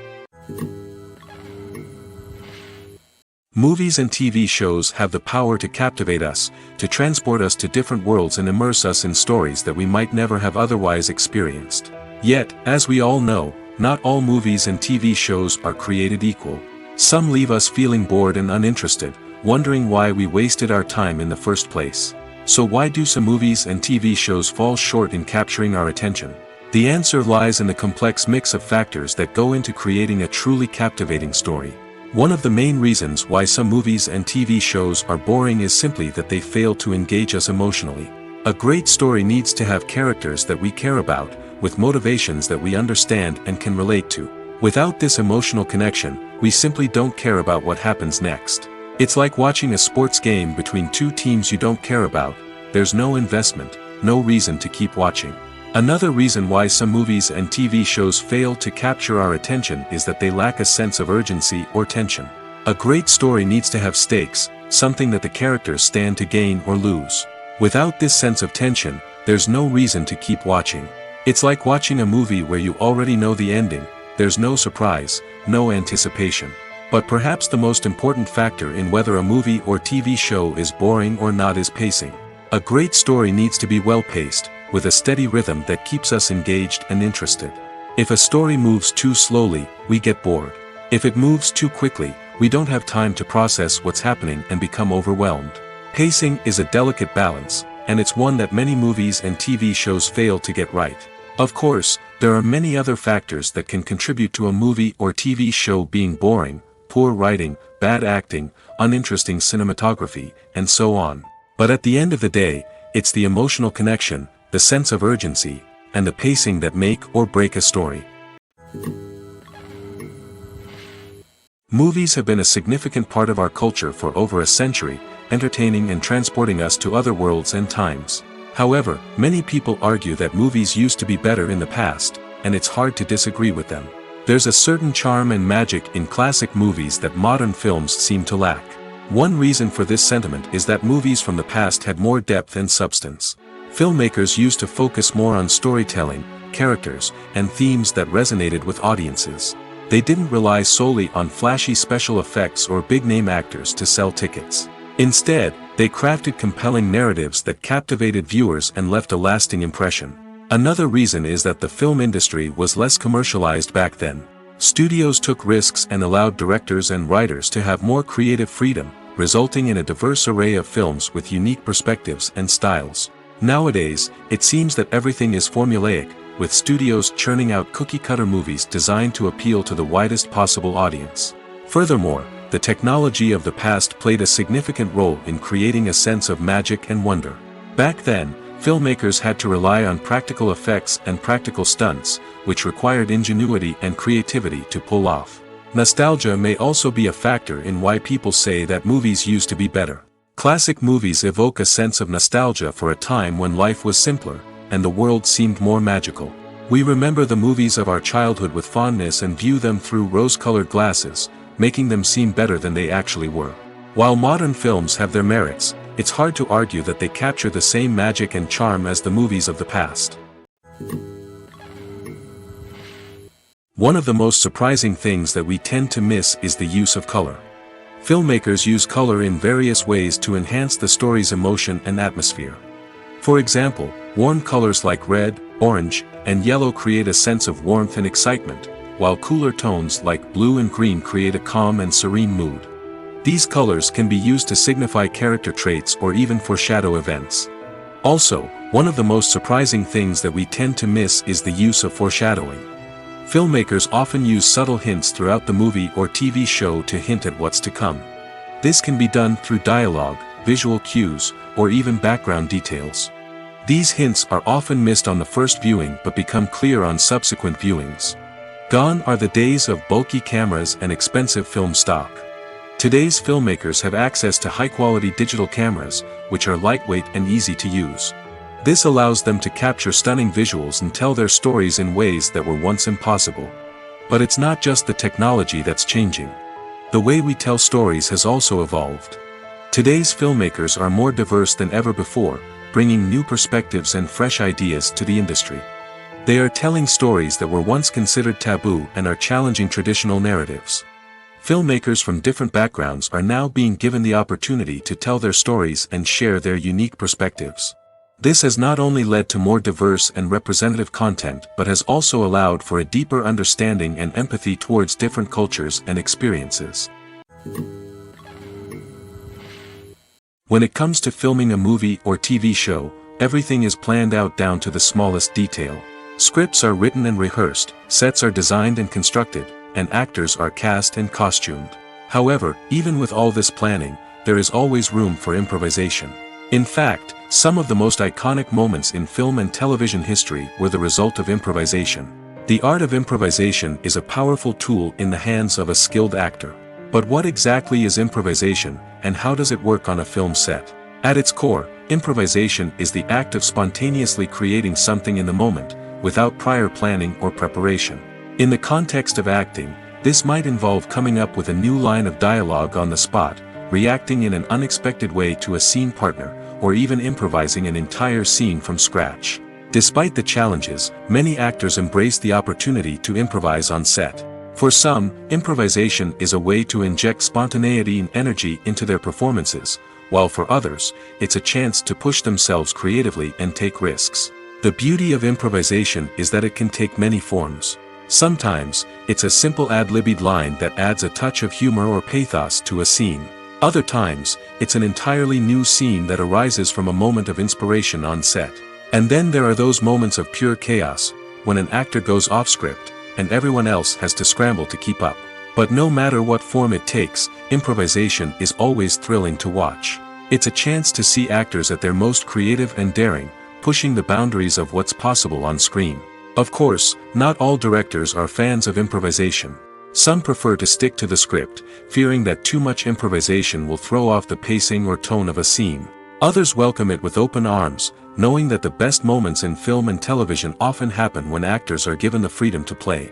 [SPEAKER 1] Movies and TV shows have the power to captivate us, to transport us to different worlds and immerse us in stories that we might never have otherwise experienced. Yet, as we all know, not all movies and TV shows are created equal. Some leave us feeling bored and uninterested, wondering why we wasted our time in the first place. So why do some movies and TV shows fall short in capturing our attention? The answer lies in the complex mix of factors that go into creating a truly captivating story. One of the main reasons why some movies and TV shows are boring is simply that they fail to engage us emotionally. A great story needs to have characters that we care about, with motivations that we understand and can relate to. Without this emotional connection, we simply don't care about what happens next. It's like watching a sports game between two teams you don't care about. There's no investment, no reason to keep watching. Another reason why some movies and TV shows fail to capture our attention is that they lack a sense of urgency or tension. A great story needs to have stakes, something that the characters stand to gain or lose. Without this sense of tension, there's no reason to keep watching. It's like watching a movie where you already know the ending. There's no surprise, no anticipation. But perhaps the most important factor in whether a movie or TV show is boring or not is pacing. A great story needs to be well-paced, with a steady rhythm that keeps us engaged and interested. If a story moves too slowly, we get bored. If it moves too quickly, we don't have time to process what's happening and become overwhelmed. Pacing is a delicate balance, and it's one that many movies and TV shows fail to get right. Of course, there are many other factors that can contribute to a movie or TV show being boring: poor writing, bad acting, uninteresting cinematography, and so on. But at the end of the day, it's the emotional connection, the sense of urgency, and the pacing that make or break a story. Movies have been a significant part of our culture for over a century, entertaining and transporting us to other worlds and times. However, many people argue that movies used to be better in the past, and it's hard to disagree with them. There's a certain charm and magic in classic movies that modern films seem to lack. One reason for this sentiment is that movies from the past had more depth and substance. Filmmakers used to focus more on storytelling, characters, and themes that resonated with audiences. They didn't rely solely on flashy special effects or big-name actors to sell tickets. Instead, they crafted compelling narratives that captivated viewers and left a lasting impression. Another reason is that the film industry was less commercialized back then. Studios took risks and allowed directors and writers to have more creative freedom, resulting in a diverse array of films with unique perspectives and styles. Nowadays, it seems that everything is formulaic, with studios churning out cookie-cutter movies designed to appeal to the widest possible audience. Furthermore, the technology of the past played a significant role in creating a sense of magic and wonder. Back then, filmmakers had to rely on practical effects and practical stunts, which required ingenuity and creativity to pull off. Nostalgia may also be a factor in why people say that movies used to be better. Classic movies evoke a sense of nostalgia for a time when life was simpler, and the world seemed more magical. We remember the movies of our childhood with fondness and view them through rose-colored glasses, making them seem better than they actually were. While modern films have their merits, it's hard to argue that they capture the same magic and charm as the movies of the past. One of the most surprising things that we tend to miss is the use of color. Filmmakers use color in various ways to enhance the story's emotion and atmosphere. For example, warm colors like red, orange, and yellow create a sense of warmth and excitement, while cooler tones like blue and green create a calm and serene mood. These colors can be used to signify character traits or even foreshadow events. Also, one of the most surprising things that we tend to miss is the use of foreshadowing. Filmmakers often use subtle hints throughout the movie or TV show to hint at what's to come. This can be done through dialogue, visual cues, or even background details. These hints are often missed on the first viewing but become clear on subsequent viewings. Gone are the days of bulky cameras and expensive film stock. Today's filmmakers have access to high-quality digital cameras, which are lightweight and easy to use. This allows them to capture stunning visuals and tell their stories in ways that were once impossible. But it's not just the technology that's changing. The way we tell stories has also evolved. Today's filmmakers are more diverse than ever before, bringing new perspectives and fresh ideas to the industry. They are telling stories that were once considered taboo and are challenging traditional narratives. Filmmakers from different backgrounds are now being given the opportunity to tell their stories and share their unique perspectives. This has not only led to more diverse and representative content but has also allowed for a deeper understanding and empathy towards different cultures and experiences. When it comes to filming a movie or TV show, everything is planned out down to the smallest detail. Scripts are written and rehearsed, sets are designed and constructed, and actors are cast and costumed. However, even with all this planning, there is always room for improvisation. In fact, some of the most iconic moments in film and television history were the result of improvisation. The art of improvisation is a powerful tool in the hands of a skilled actor. But what exactly is improvisation, and how does it work on a film set? At its core, improvisation is the act of spontaneously creating something in the moment, without prior planning or preparation. In the context of acting, this might involve coming up with a new line of dialogue on the spot, reacting in an unexpected way to a scene partner, or even improvising an entire scene from scratch. Despite the challenges, many actors embrace the opportunity to improvise on set. For some, improvisation is a way to inject spontaneity and energy into their performances, while for others, it's a chance to push themselves creatively and take risks. The beauty of improvisation is that it can take many forms. Sometimes, it's a simple ad-libbed line that adds a touch of humor or pathos to a scene. Other times, it's an entirely new scene that arises from a moment of inspiration on set. And then there are those moments of pure chaos, when an actor goes off script, and everyone else has to scramble to keep up. But no matter what form it takes, improvisation is always thrilling to watch. It's a chance to see actors at their most creative and daring, pushing the boundaries of what's possible on screen. Of course, not all directors are fans of improvisation. Some prefer to stick to the script, fearing that too much improvisation will throw off the pacing or tone of a scene. Others welcome it with open arms, knowing that the best moments in film and television often happen when actors are given the freedom to play.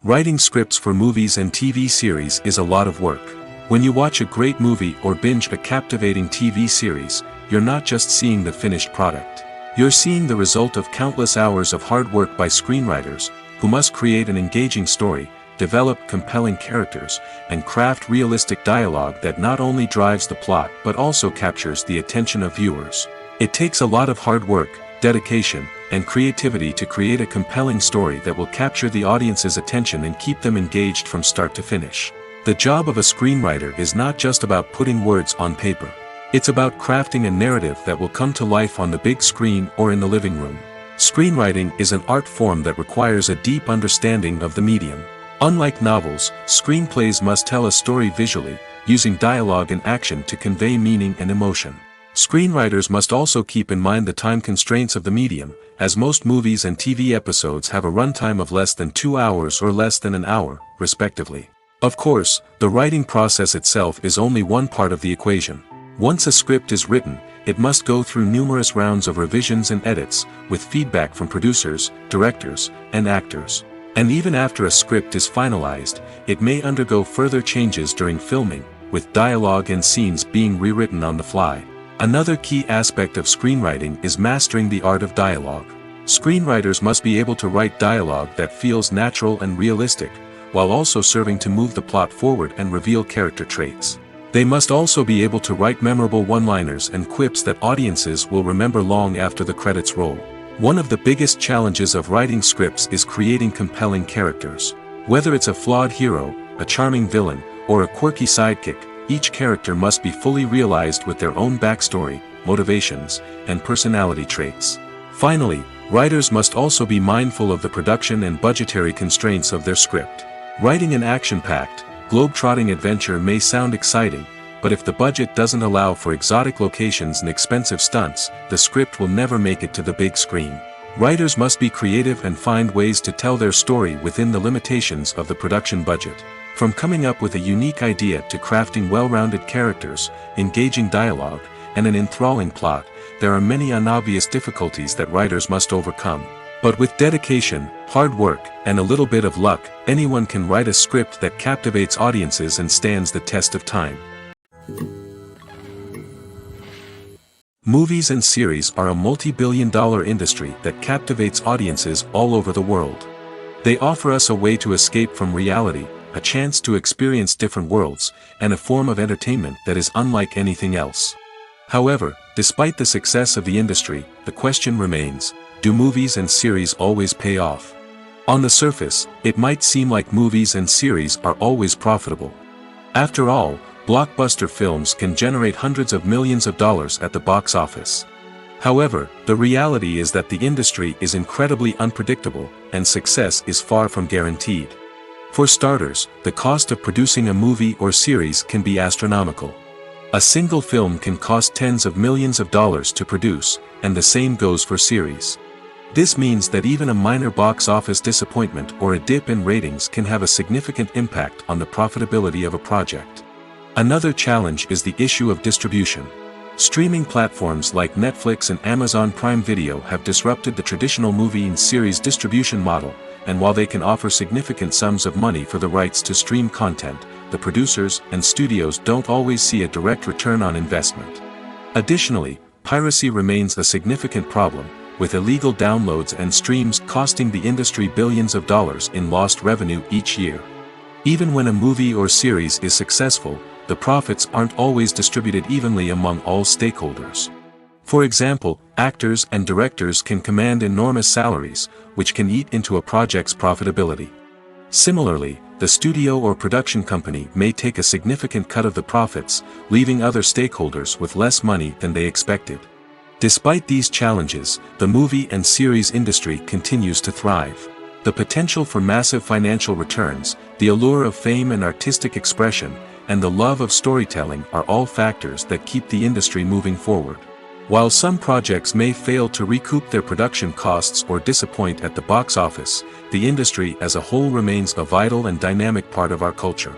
[SPEAKER 1] Writing scripts for movies and TV series is a lot of work. When you watch a great movie or binge a captivating TV series, you're not just seeing the finished product. You're seeing the result of countless hours of hard work by screenwriters, who must create an engaging story, develop compelling characters, and craft realistic dialogue that not only drives the plot but also captures the attention of viewers. It takes a lot of hard work, dedication, and creativity to create a compelling story that will capture the audience's attention and keep them engaged from start to finish. The job of a screenwriter is not just about putting words on paper. It's about crafting a narrative that will come to life on the big screen or in the living room. Screenwriting is an art form that requires a deep understanding of the medium. Unlike novels, screenplays must tell a story visually, using dialogue and action to convey meaning and emotion. Screenwriters must also keep in mind the time constraints of the medium, as most movies and TV episodes have a runtime of less than 2 hours or less than an hour, respectively. Of course, the writing process itself is only one part of the equation. Once a script is written, it must go through numerous rounds of revisions and edits, with feedback from producers, directors, and actors. And even after a script is finalized, it may undergo further changes during filming, with dialogue and scenes being rewritten on the fly. Another key aspect of screenwriting is mastering the art of dialogue. Screenwriters must be able to write dialogue that feels natural and realistic, while also serving to move the plot forward and reveal character traits. They must also be able to write memorable one-liners and quips that audiences will remember long after the credits roll. One of the biggest challenges of writing scripts is creating compelling characters. Whether it's a flawed hero, a charming villain, or a quirky sidekick, each character must be fully realized with their own backstory, motivations, and personality traits. Finally, writers must also be mindful of the production and budgetary constraints of their script. Writing an action-packed, globe-trotting adventure may sound exciting, but if the budget doesn't allow for exotic locations and expensive stunts, the script will never make it to the big screen. Writers must be creative and find ways to tell their story within the limitations of the production budget. From coming up with a unique idea to crafting well-rounded characters, engaging dialogue, and an enthralling plot, there are many unobvious difficulties that writers must overcome. But with dedication, hard work, and a little bit of luck, anyone can write a script that captivates audiences and stands the test of time. Movies and series are a multi-billion-dollar industry that captivates audiences all over the world. They offer us a way to escape from reality, a chance to experience different worlds, and a form of entertainment that is unlike anything else. However, despite the success of the industry, the question remains, do movies and series always pay off? On the surface, it might seem like movies and series are always profitable. After all, blockbuster films can generate hundreds of millions of dollars at the box office. However, the reality is that the industry is incredibly unpredictable, and success is far from guaranteed. For starters, the cost of producing a movie or series can be astronomical. A single film can cost tens of millions of dollars to produce, and the same goes for series. This means that even a minor box office disappointment or a dip in ratings can have a significant impact on the profitability of a project. Another challenge is the issue of distribution. Streaming platforms like Netflix and Amazon Prime Video have disrupted the traditional movie and series distribution model, and while they can offer significant sums of money for the rights to stream content, the producers and studios don't always see a direct return on investment. Additionally, piracy remains a significant problem, with illegal downloads and streams costing the industry billions of dollars in lost revenue each year. Even when a movie or series is successful, the profits aren't always distributed evenly among all stakeholders. For example, actors and directors can command enormous salaries, which can eat into a project's profitability. Similarly, the studio or production company may take a significant cut of the profits, leaving other stakeholders with less money than they expected. Despite these challenges, the movie and series industry continues to thrive. The potential for massive financial returns, the allure of fame and artistic expression, and the love of storytelling are all factors that keep the industry moving forward. While some projects may fail to recoup their production costs or disappoint at the box office, the industry as a whole remains a vital and dynamic part of our culture.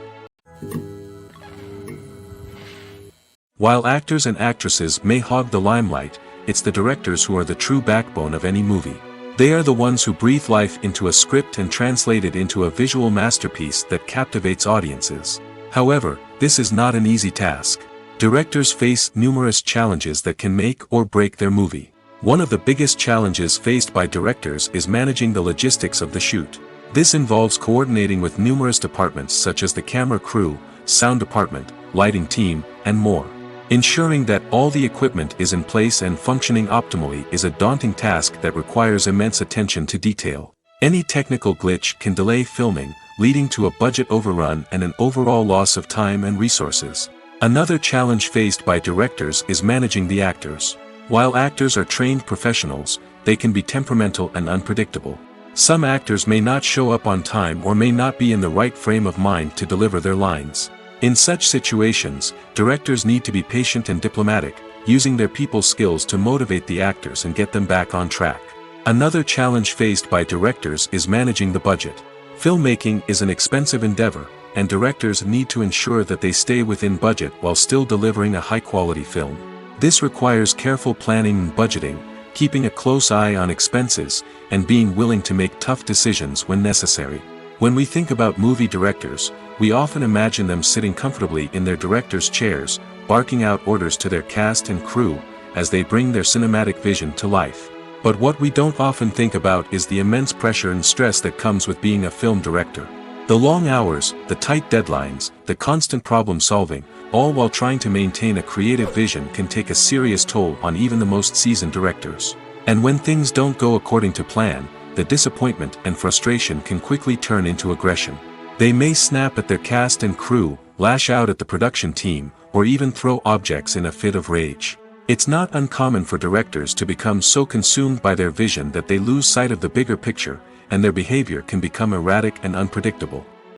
[SPEAKER 1] While actors and actresses may hog the limelight, it's the directors who are the true backbone of any movie. They are the ones who breathe life into a script and translate it into a visual masterpiece that captivates audiences. However, this is not an easy task. Directors face numerous challenges that can make or break their movie. One of the biggest challenges faced by directors is managing the logistics of the shoot. This involves coordinating with numerous departments such as the camera crew, sound department, lighting team, and more. Ensuring that all the equipment is in place and functioning optimally is a daunting task that requires immense attention to detail. Any technical glitch can delay filming, leading to a budget overrun and an overall loss of time and resources. Another challenge faced by directors is managing the actors. While actors are trained professionals, they can be temperamental and unpredictable. Some actors may not show up on time or may not be in the right frame of mind to deliver their lines. In such situations, directors need to be patient and diplomatic, using their people skills to motivate the actors and get them back on track. Another challenge faced by directors is managing the budget. Filmmaking is an expensive endeavor, and directors need to ensure that they stay within budget while still delivering a high-quality film. This requires careful planning and budgeting, keeping a close eye on expenses, and being willing to make tough decisions when necessary. When we think about movie directors, we often imagine them sitting comfortably in their director's chairs, barking out orders to their cast and crew, as they bring their cinematic vision to life. But what we don't often think about is the immense pressure and stress that comes with being a film director. The long hours, the tight deadlines, the constant problem solving, all while trying to maintain a creative vision can take a serious toll on even the most seasoned directors. And when things don't go according to plan, the disappointment and frustration can quickly turn into aggression. They may snap at their cast and crew, lash out at the production team, or even throw objects in a fit of rage. It's not uncommon for directors to become so consumed by their vision that they lose sight of the bigger picture, and their behavior can become erratic and unpredictable.